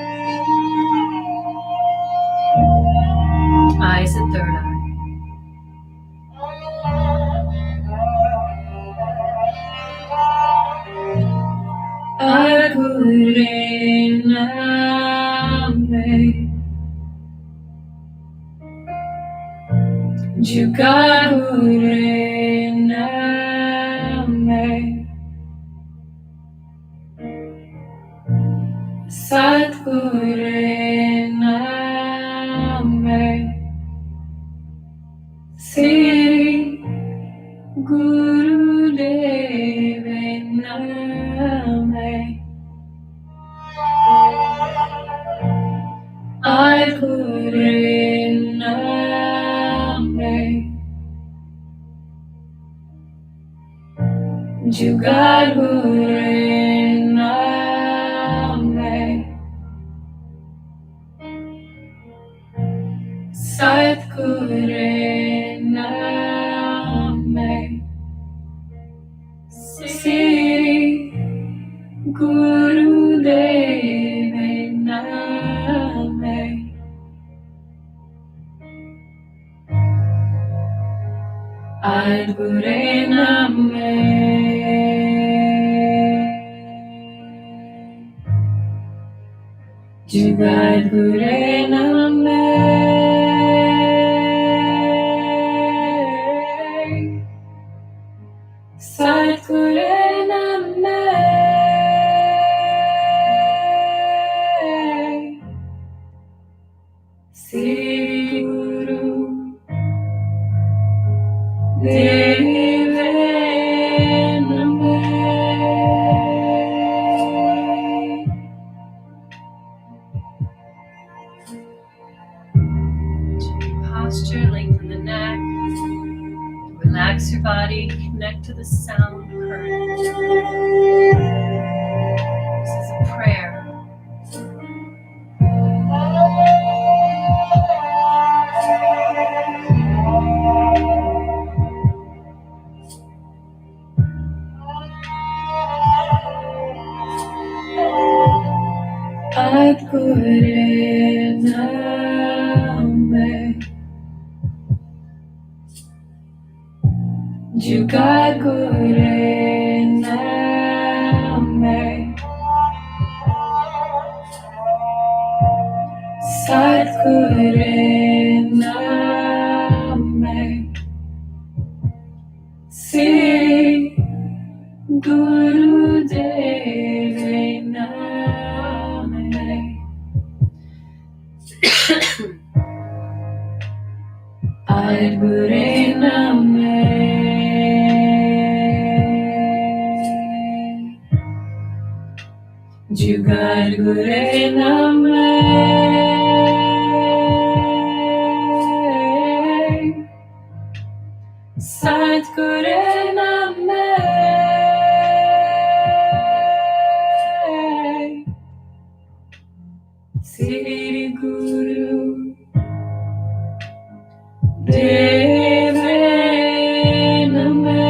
Eyes at third eye. Agure Name, Jugagure Name, Satgure Name, Siddhi Gurudev Name, Adgure Name, Jugagure Name, Satgure Name, Gurudeve Name. Adgure Name. Jugadgure Name. Satgure Name. Sri Guru Deve Name. Posture, lengthen the neck, relax your body, connect to the sound current. This is a prayer. Adgure Name. Jugadgure Name. Satgure Name. Sri Guru Deve Name. Adgure Name. Jugadgure Name. Satgure Name. Sri Guru Deve Name.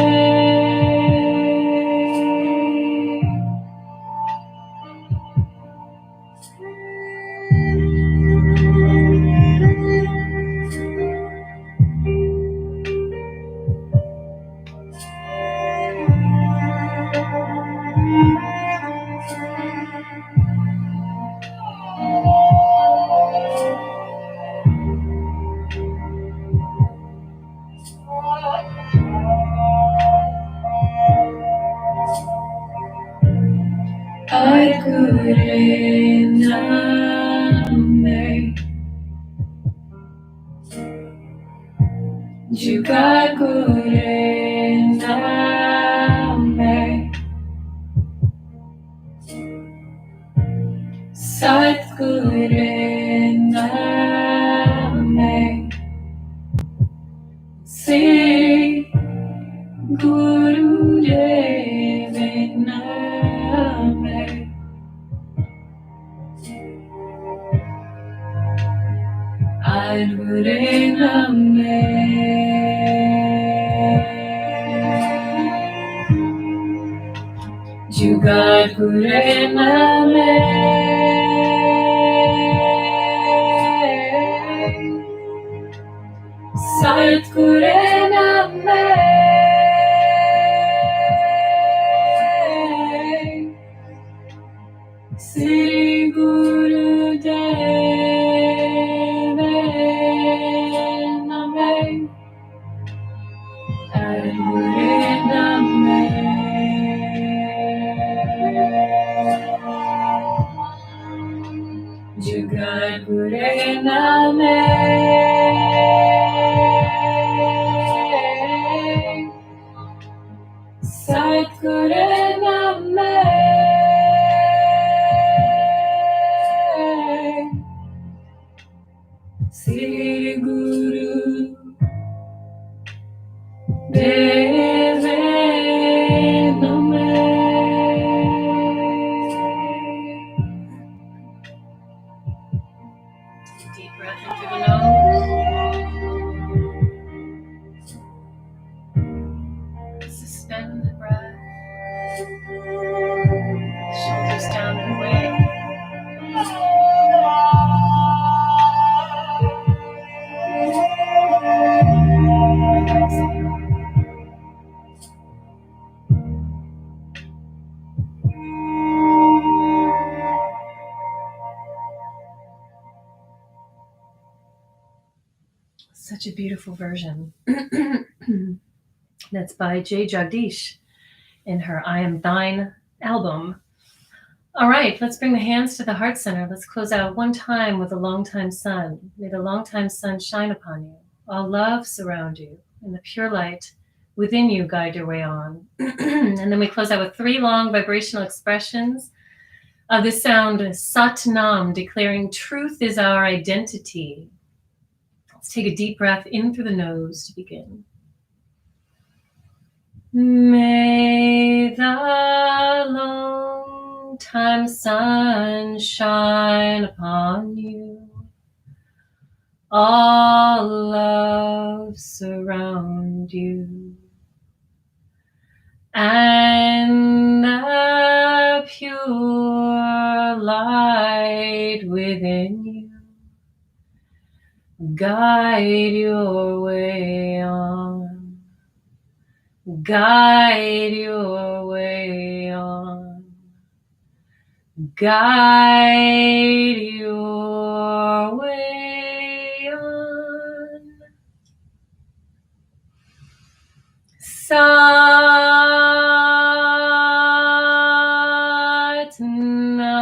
Adgure Name. Jugadgure Name. Satgure Name. Sri Guru Deve Name. Adgure Name. Jugadgure Name. Satgure Name. Sri Guru Deve Name. Adgure Name. Jugadgure Name. Satgure Name. Sri Guru Deve Name. Deep breath in through the nose. Suspend the breath. such a beautiful version. That's by Jay Jagdish in her I Am Thine album. All right, let's bring the hands to the heart center. Let's close out one time with the longtime sun. May the longtime sun shine upon you. All love surround you, and the pure light within you guide your way on. And then we close out with 3 long vibrational expressions of the sound Sat Nam, declaring truth is our identity. Let's take a deep breath in through the nose to begin. May the long-time sun shine upon you. All love surround you. And the pure light within you guide your way on. Guide your way on. Guide your way on. Sat Nam.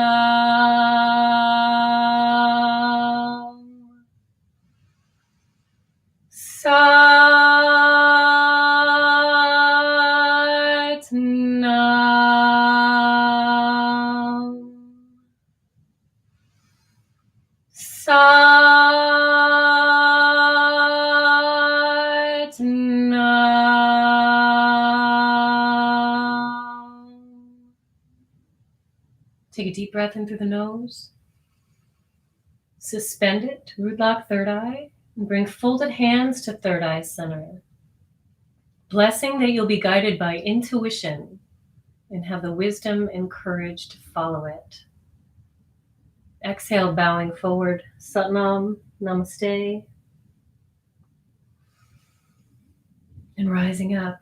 Sat Nam. Sat Nam. Take a deep breath in through the nose. Suspend it, root lock third eye, and bring folded hands to third eye center. Blessing that you'll be guided by intuition and have the wisdom and courage to follow it. Exhale, bowing forward. Satnam, namaste. And rising up.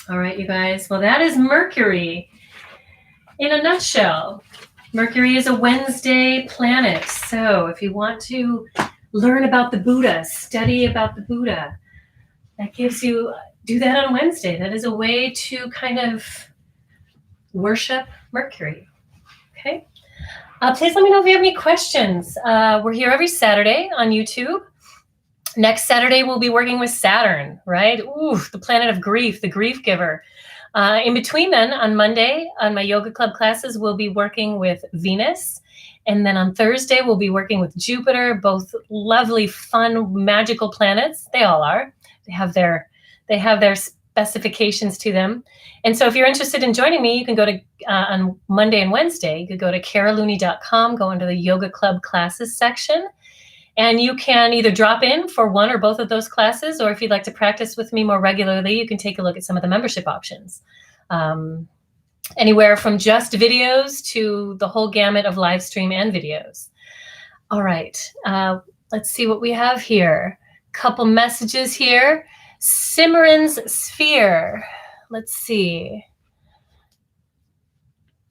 All right, you guys. Well, that is Mercury in a nutshell. Mercury is a Wednesday planet. So if you want to learn about the Buddha, study about the Buddha, that gives you, do that on Wednesday. That is a way to kind of worship Mercury. Okay. Please let me know if you have any questions. We're here every Saturday on YouTube. Next Saturday, we'll be working with Saturn, right? Ooh, the planet of grief, the grief giver. In between then, on Monday, on my yoga club classes, we'll be working with Venus. And then on Thursday, we'll be working with Jupiter, both lovely, fun, magical planets. They all are. They have their specifications to them. And so if you're interested in joining me, you can go to, on Monday and Wednesday, you could go to caralooney.com, go into the yoga club classes section. And you can either drop in for one or both of those classes, or if you'd like to practice with me more regularly, you can take a look at some of the membership options. Anywhere from just videos to the whole gamut of live stream and videos. All right, let's see what we have here. Couple messages here. Simran's Sphere. Let's see.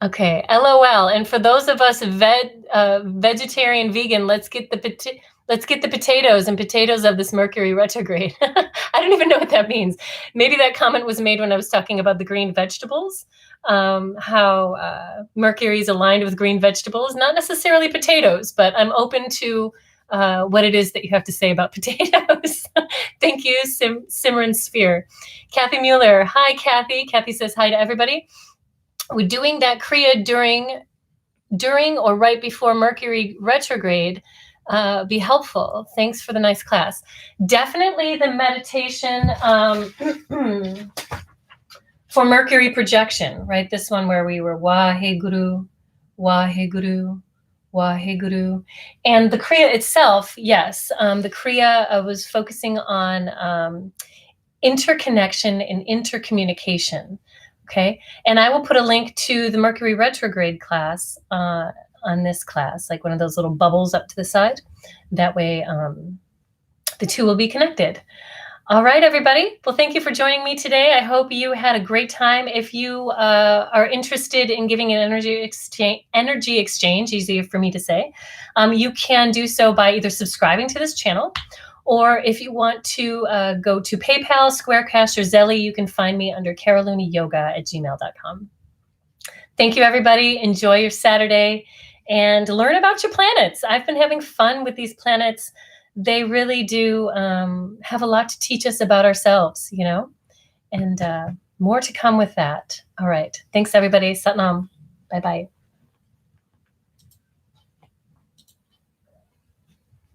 Okay, LOL. And for those of us vegetarian, vegan, let's get the potatoes and potatoes of this Mercury retrograde. I don't even know what that means. Maybe that comment was made when I was talking about the green vegetables, how Mercury is aligned with green vegetables, not necessarily potatoes, but I'm open to what it is that you have to say about potatoes. Thank you, Simran Sphere. Kathy Mueller. Hi, Kathy. Kathy says hi to everybody. We're doing that Kriya during or right before Mercury retrograde. Be helpful. Thanks for the nice class. Definitely the meditation for Mercury projection, right? This one where we were Waheguru, Waheguru, Waheguru. And the Kriya itself, yes, the Kriya was focusing on interconnection and intercommunication. Okay, and I will put a link to the Mercury retrograde class on this class, like one of those little bubbles up to the side. That way, the two will be connected. All right, everybody. Well, thank you for joining me today. I hope you had a great time. If you are interested in giving an energy exchange, easier for me to say, you can do so by either subscribing to this channel, or if you want to go to PayPal, Square Cash, or Zelly, you can find me under caroluniyoga@gmail.com. Thank you, everybody. Enjoy your Saturday and learn about your planets. I've been having fun with these planets. They really do have a lot to teach us about ourselves, and more to come with that. All right. Thanks, everybody. Satnam. Bye-bye.